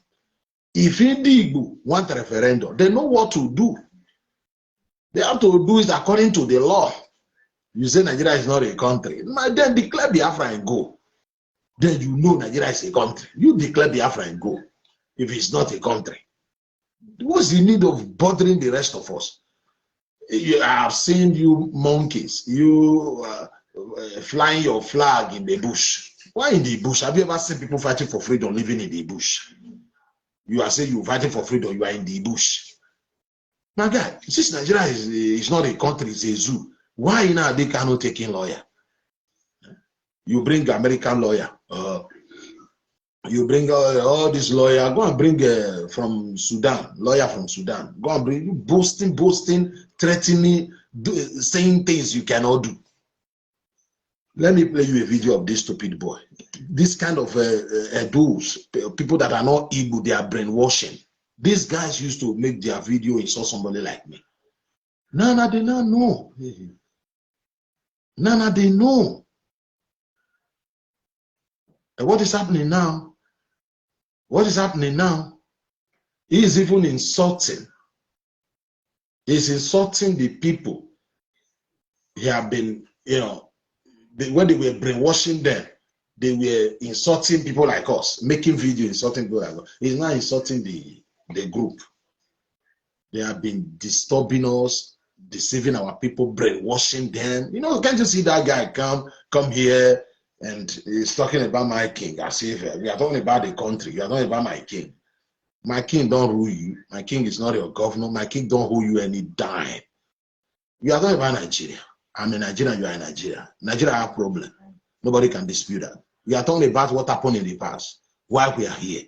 If Igbo want a referendum, they know what to do. They have to do it according to the law. You say Nigeria is not a country. Then declare Biafra and go. Then you know Nigeria is a country. You declare Biafra and go. If it's not a country. What's the need of bothering the rest of us? I have seen you monkeys. You flying your flag in the bush. Why in the bush? Have you ever seen people fighting for freedom living in the bush? You are saying you're fighting for freedom, you are in the bush. My guy, since Nigeria is not a country, it's a zoo, why now they cannot take in lawyer? You bring American lawyer, you bring all this lawyer, go and bring from Sudan, lawyer from Sudan. Go and bring you boasting, threatening, saying things you cannot do. Let me play you a video of this stupid boy. This kind of those people that are not Igbo, they are brainwashing. These guys used to make their video and saw somebody like me. Nana, they not know. Nana, they know. And what is happening now? What is happening now? He is even insulting. He is insulting the people he have been, when they were brainwashing them, they were insulting people like us, making videos insulting people like us. He's now insulting the group. They have been disturbing us, deceiving our people, brainwashing them. Can't you see that guy come here and he's talking about my king as if we are talking about the country. You are talking about my king. My king don't rule you. My king is not your governor. My king don't rule you any dime. You are talking about Nigeria. I'm a Nigerian, you are in Nigeria. Nigeria have a problem. Nobody can dispute that. We are talking about what happened in the past, why we are here.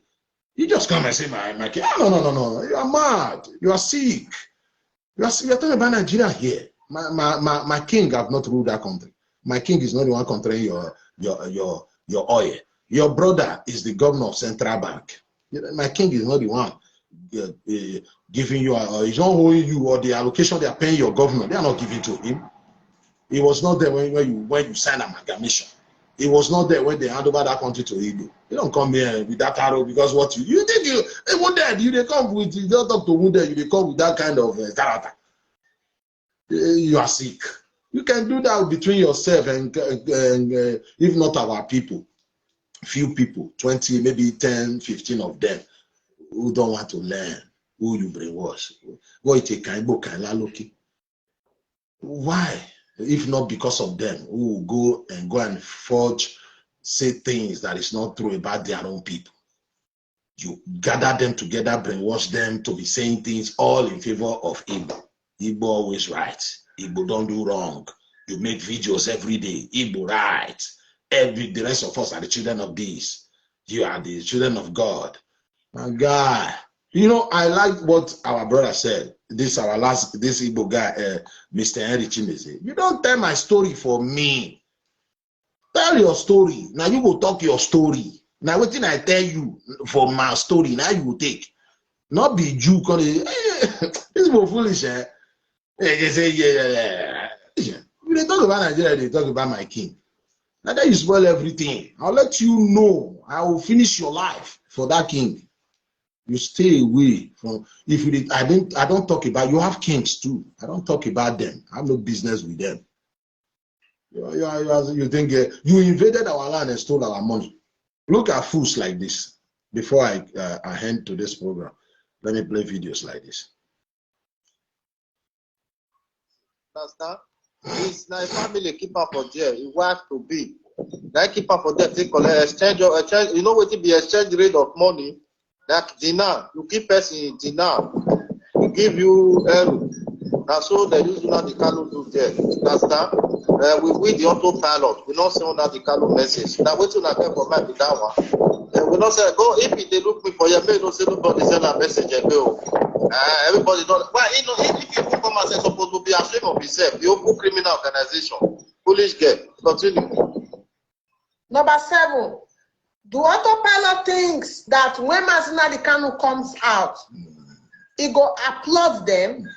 You just come and say, my king. No. You are mad. You are sick. You are talking about Nigeria here. My king have not ruled that country. My king is not the one controlling your oil. Your brother is the governor of Central Bank. My king is not the one giving you, he's not owing you, or the allocation they are paying your governor. They are not giving to him. He was not there when you sign amalgamation. He was not there when they hand over that country to Igbo. You don't come here with that arrow because what you think wounded. You they come with, you don't talk to wounded. You they come with that kind of character. You are sick. You can do that between yourself and if not our people, few people, 20, maybe 10, 15 of them who don't want to learn, who you brainwash. Why? If not because of them, who will go and forge, say things that is not true about their own people. You gather them together, brainwash them to be saying things all in favor of Igbo. Igbo always right. Igbo don't do wrong. You make videos every day. Igbo right. The rest of us are the children of this. You are the children of God. My God. I like what our brother said. This Igbo guy, Mr. Henry Chimeze. You don't tell my story for me. Tell your story. Now you will talk your story. Now what thing I tell you for my story, now you will take. Not be Jew. It's more foolish, eh? They say, yeah. When they talk about Nigeria, they talk about my king. Now that you spoil everything. I'll let you know. I will finish your life for that king. You stay away from. If you did, I don't talk about. You have kings too. I don't talk about them. I have no business with them. You think you invaded our land and stole our money? Look at fools like this. Before I hand to this program, let me play videos like this. Understand? It's not a family keeper for there. His wife to be. That keeper for there. Take exchange. You know what it be exchange rate of money. Like dinar, you give person dinar, we give you arrow. Now so they use not the Kalu do there. Understand? We the autopilot. We not say on the Kalu message. Now wait till I get for my be that one. We not say go if they look me for your mail, don't say nobody send a message and go. Everybody don't. Why if you come and say supposed to be ashamed of yourself, you open criminal organization, foolish girl. Continue. Number 7. Do autopilot thinks that when Mazinadi Kanu comes out, he go applaud them?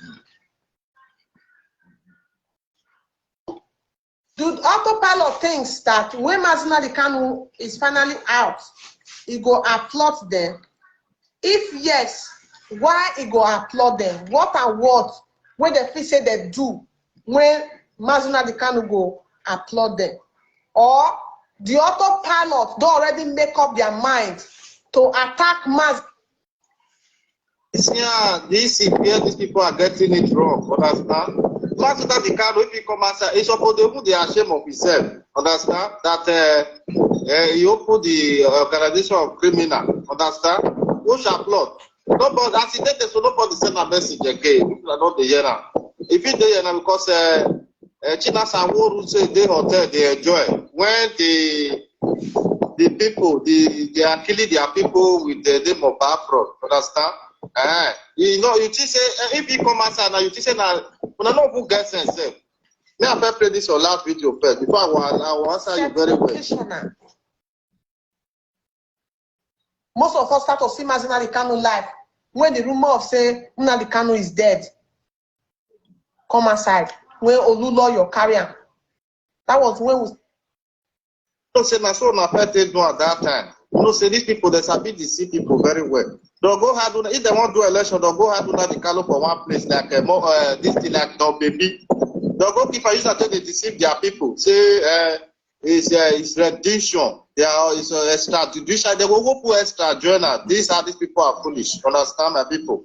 Do autopilot thinks that when Mazinadi Kanu is finally out, he go applaud them? If yes, why he go applaud them? What and what when they feel say they do when Mazinadi Kanu go applaud them? Or the autopilot don't already make up their mind to attack mass. Yeah, these people are getting it wrong. Understand? Mazinadi Kanu, if he come outside, he's supposed to be ashamed of himself. Understand? That he opened the organization of criminal. Understand? Who shall applaud? Nobody, as he did this, so nobody send a message again. People are not the year now. If it there now, because China Saworu say they hotel they enjoy when the people they are killing their people with the name of fraud. Understand? You know, you think say if you come outside now, you think say now, when I know who gets himself. May I play this your last video first before I will answer you very well. Most of us start to see Mazinadi Kanu live when the rumor of say Nnamdi Kanu is dead come aside. When Olulo your carrier. That was when we. No, say na so na first do at that time. You know, say these people they sabi deceive people very well. They'll go hard if they want to do election, they'll go hard Nnamdi Kanu for one place like this thing like no baby. The goalkeeper used to tell they deceive their people. Say it's rendition. They are it's extrajudicial. They will go put extra journal. These people are foolish. Understand, my people?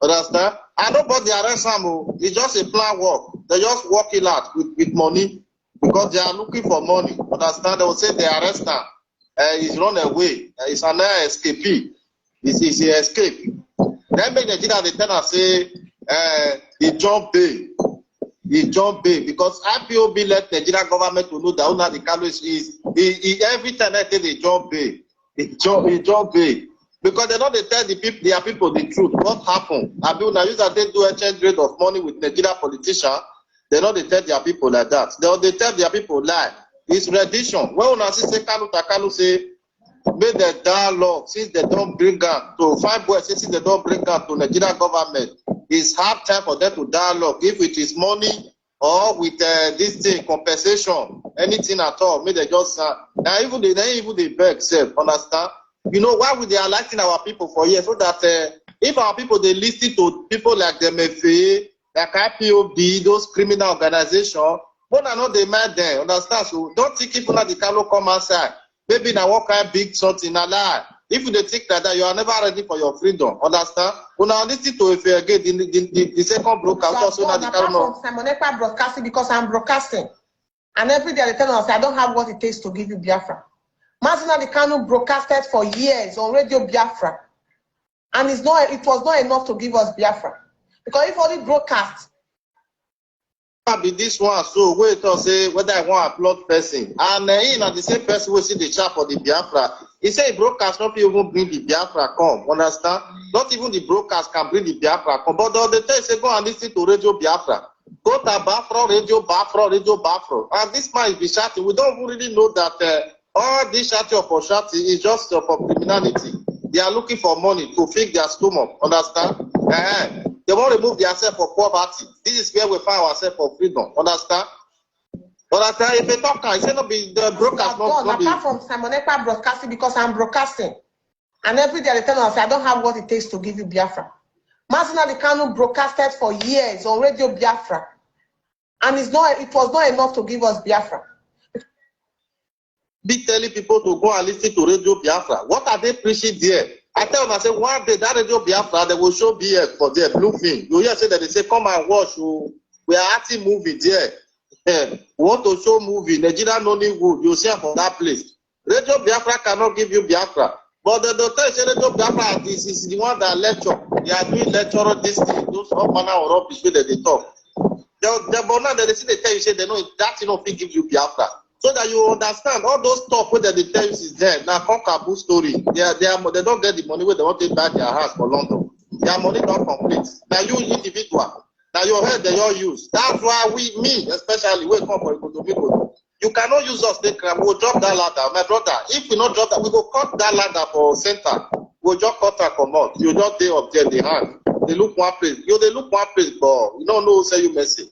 Understand? I don't but the arrest them. It's just a plan work. They just work it out with money because they are looking for money. Understand? They will say they arrest him. He's run away. It's an escapee. It's an escape. Then make the they tell us say he jump bail. He jump bail because IPOB let Nigeria government to know that Nnamdi Kanu is every time they say they jump bail. He jump bail. Because they don't tell the people, their people the truth. What happened? I mean, now use that they do exchange rate of money with Nigeria politicians. They don't tell their people like that. They tell their people lie. It's rendition. When una see say Kanu say make the dialogue since they don't bring her to find boys since they don't bring her to Nigeria government. It's hard time for them to dialogue. If it is money or with this thing compensation, anything at all, make they just now even they beg self. Understand? You know why we they are lighting our people for years so that if our people they listen to people like the MFA, like IPOB, those criminal organizations, but I know they mind them. Understand? So don't think if Nnamdi Kanu come outside, maybe now what kind of big something a lie. If you think like that, you are never ready for your freedom. Understand? When I listen to if you again the second broadcast also Nnamdi Kanu. I'm on broadcasting because I'm broadcasting, and every day they tell us I don't have what it takes to give you Biafra. Nnamdi Kanu broadcasted for years on Radio Biafra, and it was not enough to give us Biafra. Because if only broadcast, be this one, so wait to say whether I want to upload person. And the same person will see the chat for the Biafra. He said broadcast not even bring the Biafra come. Understand? Not even the broadcast can bring the Biafra come. But the time say go and listen to Radio Biafra. Go to Biafra, Radio Biafra. And this man is be shouting. We don't really know that all this shouting for shouting is just for criminality. They are looking for money to feed their stomach. Understand? They want to remove themselves for poverty. This is where we find ourselves for freedom. Understand? Understand? If they talk, I say not be the broadcast. Apart from Simon Ekpa broadcasting because I'm broadcasting, and every day they tell us I don't have what it takes to give you Biafra. Nnamdi Kanu broadcasted for years on Radio Biafra, and it was not enough to give us Biafra. Be telling people to go and listen to Radio Biafra. What are they preaching there? I tell them, I say, one day that Radio Biafra, they will show BS for their blue film. You hear say that they say, come and watch. We are acting movie there. We want to show movie. Nigeria Nollywood. You see from that place. Radio Biafra cannot give you Biafra. But the doctor say Radio Biafra is the one that lecture. They are doing lecture on this thing. Those all manner of rubbish that they talk. But now they see they tell you, say they know that you know give you Biafra. So that you understand all those stuff where they tell you is there. Now Conkabu story. They don't get the money where they want to buy their house for London. Their money don't complete. Now you individual. Now your head they all use. That's why me especially we come for economic. You cannot use us. We will drop that ladder, my brother. If we not drop that, we will cut that ladder for center. We'll just cut and come out. You just stay up there, the hand. They look one place. They look one place, but you don't know say you messy.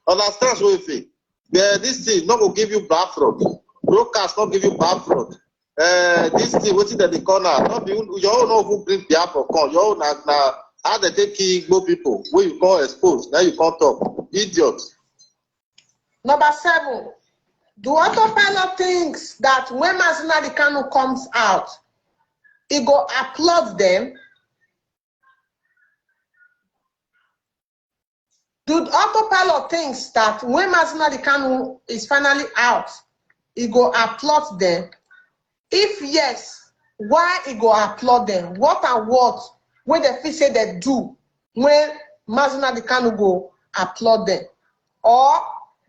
Understand so if it. This thing not will give you bad fraud. Broadcast not give you bad fraud. This thing waiting at the corner. Not be you all know who bring the apple come. You all now how they take Igbo people where you call expose. Now you can't talk. Idiot. Number 7. Do autopilot thinks that when Nnamdi Kanu comes out, he go applaud them? Do autopilot thinks that when Nnamdi Kanu is finally out, he go applaud them? If yes, why he go applaud them? What and what when they feel say they do when Nnamdi Kanu go applaud them? Or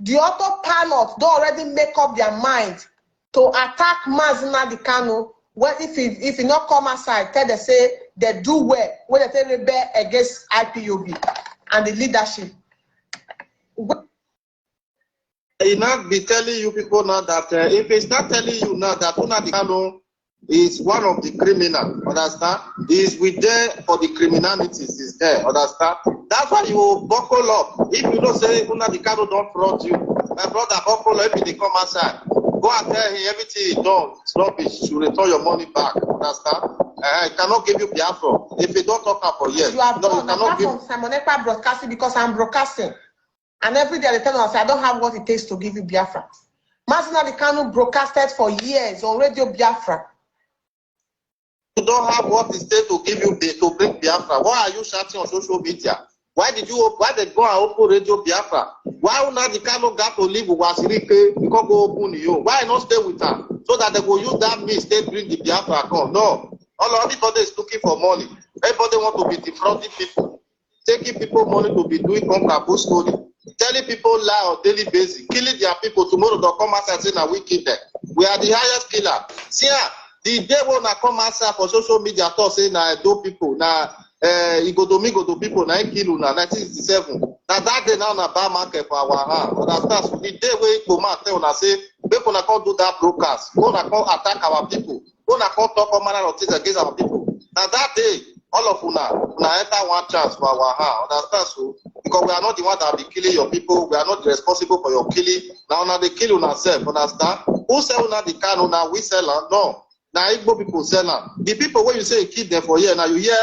the autopilot don't already make up their mind to attack Nnamdi Kanu when if he not come outside, tell they say they do well when they say rebel against IPOB and the leadership. He not be telling you people now that if he's not telling you now that Nnamdi Kanu is one of the criminals, understand? He is with there for the criminalities is there, understand? That's why you buckle up. If you don't say Nnamdi Kanu don't fraud you, my brother buckle up if they come outside. Go and tell him everything he done, it's rubbish. You return your money back, understand? I cannot give you Biafra. If you don't talk about years, you have no, you cannot give. Simon Ekpa broadcasting because I'm broadcasting. And every day they tell us, I don't have what it takes to give you Biafra. Mazinali Kanu broadcasted for years on Radio Biafra. You don't have what it takes to give you to bring Biafra. Why are you shouting on social media? Why did go and open Radio Biafra? Why not the Kanu got to live with Wasirike? You can't go open you. Why not stay with her? So that they will use that means they bring the Biafra come. No. Everybody is looking for money. Everybody want to be defrauding people. Taking people money to be doing comparable story. Telling people lie on daily basis. Killing their people. Tomorrow they'll come outside and say, now we kill them. We are the highest killer. See, the day when I come outside for social media talk say na do people na go people na kill na 1967. Now that day now na bad market for our hand. Understand? So the day when Ikpoma tell una say make una come do that broadcast, go na come attack our people, go na come talk all manner of things against our people. Now that day all of una enter one chance for our hand. Understand? So because we are not the one that be killing your people, we are not responsible for your killing. Now una they kill una self. Understand? Who sell una the can una we sell am? No. Now Igbo people sell now. The people when you say you keep them for here, now you hear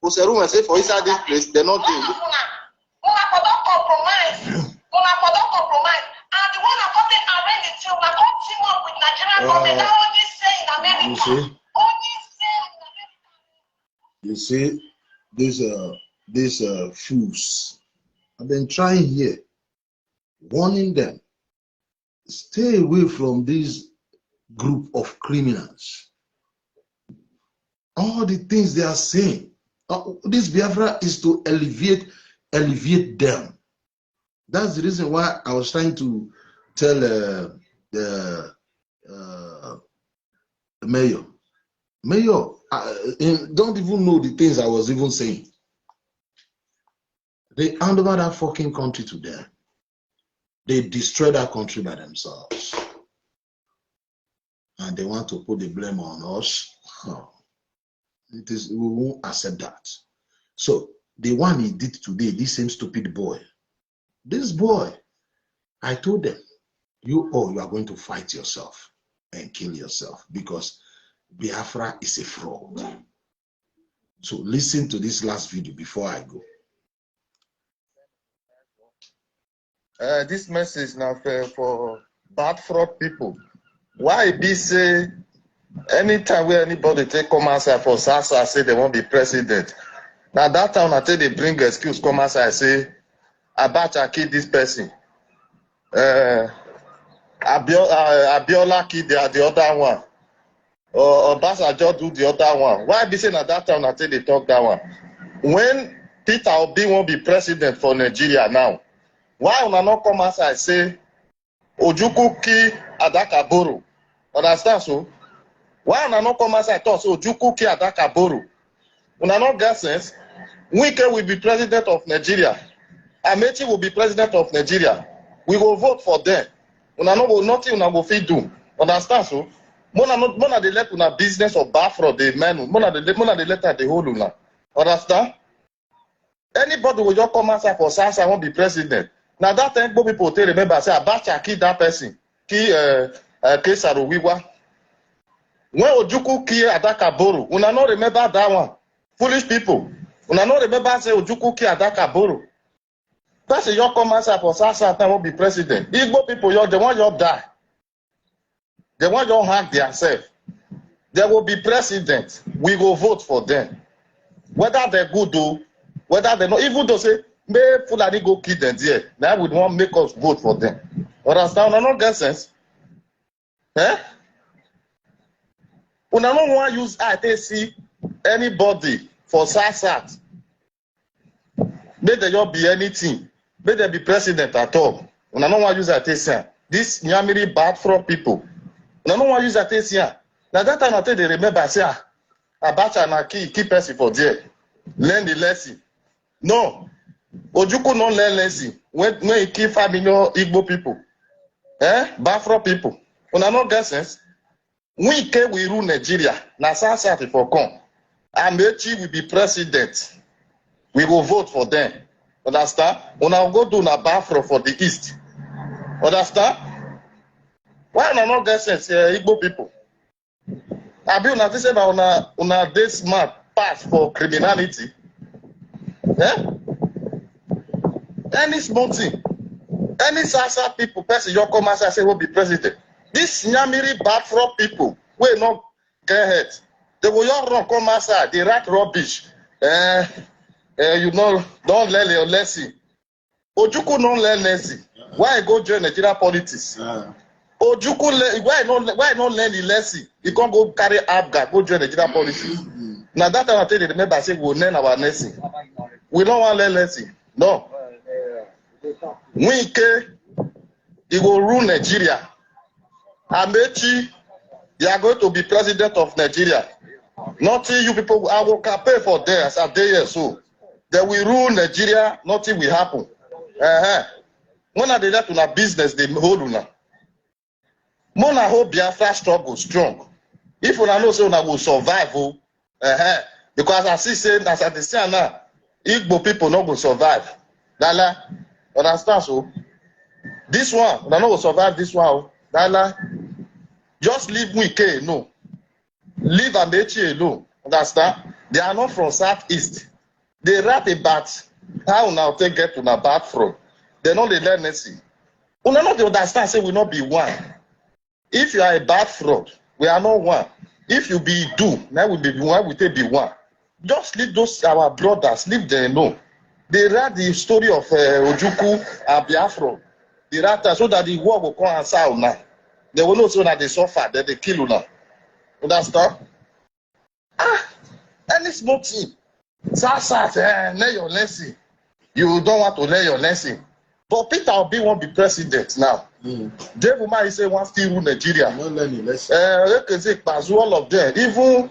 Oseru and say for inside this place, they're not doing. Una don't compromise. Una don't compromise. And the one that got it arranged it, we are going team up with Nigerian government. That only say in America. You see, these fools. I've been trying here, warning them, stay away from these group of criminals. All the things they are saying, this Biafra is to elevate them. That's the reason why I was trying to tell the mayor, don't even know the things I was even saying. They hand over that fucking country to them. They destroy that country by themselves. And they want to put the blame on us. Oh, we won't accept that. So the one he did today, this same stupid boy, this boy, I told them, you are going to fight yourself and kill yourself because Biafra is a fraud. So listen to this last video before I go. This message now for bad fraud people. Why be say anytime where anybody take come outside for SASA say they won't be president. Now that time I tell they bring excuse come outside say Abacha kill this person. Abiola kill the other one. Or Obasanjo do the other one. Why be saying at that time I tell they talk that one? When Peter Obi won't be president for Nigeria now, why una not come outside say Ojukwu kill Adakaboro? Understand so? Why una not come outside talk say Ojukwu kill Adakaboro? Una not get sense? Wike will be president of Nigeria. Amechi will be president of Nigeria. We will vote for them. Una no go nothing una go fit do. Understand so? Mona they let una business or bar fraud the men. Mona they let the whole una. Understand? Anybody will just come outside for SARS won't be president. Now that time people tell remember say Abacha kill that person. Kill Kesaro Wiwa. When Ojukwu kill Adakaboro, una not remember that one. Foolish people. Una not remember say Ojukwu kill Adakaboro. That's your come outside for SARS won't be president. Igbo people, they want you die. They want you hack themselves. They will be president. We will vote for them. Whether they're good or whether they're not, even though say, may Fulani go kill them there, that would want make us vote for them. Understand? Una not get sense. Eh? Una don't want to use ITC anybody for SASAT. May they not be anything. May they be president at all. Una don't want to use ITC. This Nyamiri bad fraud people. Una don't want to use ITC. Now that time I tell they remember say Abacha na key person for there. Learn the lesson. No. Ojukwu no learn lesson. When he kill 5 million Igbo people. Bad fraud people. Una no get sense. We can we rule Nigeria. Na South for come. Amechi will be president. We will vote for them. Understand? Una go do na bad fraud for the East. Understand? Why una no get sense Igbo people? Abi una think say una dey smart pass for criminality. any small thing, any Sasa people, person you come and say will be president. This Nyamiri bad fraud people will not get hurt. They will all run come outside, they write rubbish. You know, don't let your lesson. Ojuku don't learn lesson. Why go join Nigeria politics? Ojuku, why not learn the lesson? You can't go carry Abga, go join Nigeria politics. Now that time I tell you, remember I say we'll learn our lesson. We don't want to learn lesson. No. Wike, he will rule Nigeria. Amechi, they are going to be president of Nigeria. Nothing you people, I will campaign for them as a day or so. They will rule Nigeria, nothing will happen. When are they let on a business, they hold on. Mona hope Biafra struggle strong. If una know say una will survive, because I see saying as I say now, Igbo people not will survive. Dala, understand so? This one, una not will survive this one. Dala, just leave Wike alone. Leave Amechi alone. Understand? They are not from Southeast. They rap about how now take get to na bad from. They know they learn anything. Una not they understand say we not be one. If you are a bad fraud, we are not one. If you be do, now we be one, we take be one. Just leave those our brothers, leave them alone. They read the story of Ojuku and Biafra. They write so that the war will come and say now. They will know so that they suffer, that they kill now. Understand? Any small thing. Learn your lesson. You don't want to learn your lesson. But Peter Obi won't be president now. Dave Umar say one still rule Nigeria. I'm not learning lesson. They can say all of them. Even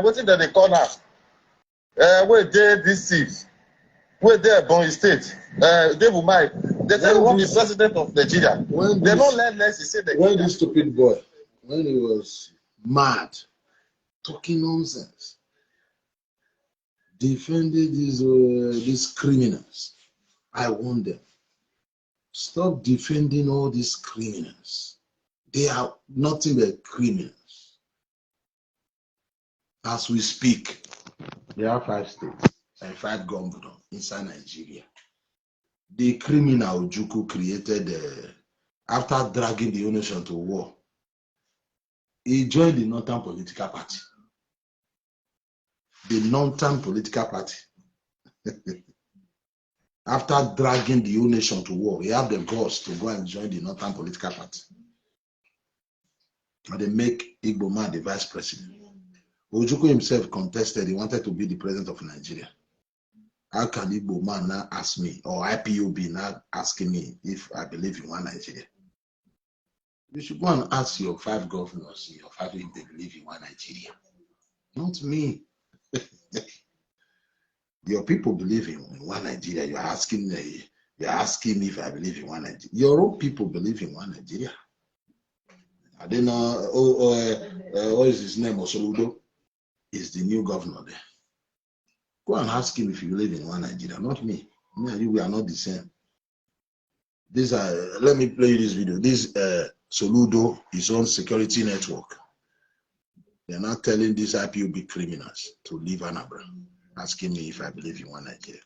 what is that they call now? Where they this where they born state. Dave Umar. They say he won't be president of Nigeria. They don't learn lesson. Say they when this stupid boy, when he was mad, talking nonsense, defended these criminals, I warned them. Stop defending all these criminals. They are nothing but criminals. As we speak, there are 5 states and 5 governors inside Nigeria. The criminal Ojukwu created, after dragging the nation to war, he joined the Northern Political Party. The Northern Political Party. After dragging the whole nation to war, he had the guts to go and join the Northern Political Party. And they make Igbo man the vice president. Ojukwu himself contested, he wanted to be the president of Nigeria. How can Igbo man now ask me, or IPOB now asking me if I believe in one Nigeria? You should go and ask your 5 governors, your 5 if they believe in one Nigeria. Not me. Your people believe in one Nigeria. You're asking me if I believe in one Nigeria. Your own people believe in one Nigeria. I don't know. What is his name? Osoludo is the new governor there. Go and ask him if you believe in one Nigeria. Not me. Me and you, we are not the same. These are. Let me play you this video. This Soludo is on security network. They're not telling these IPOB criminals to leave Anambra, asking me if I believe in one Nigeria.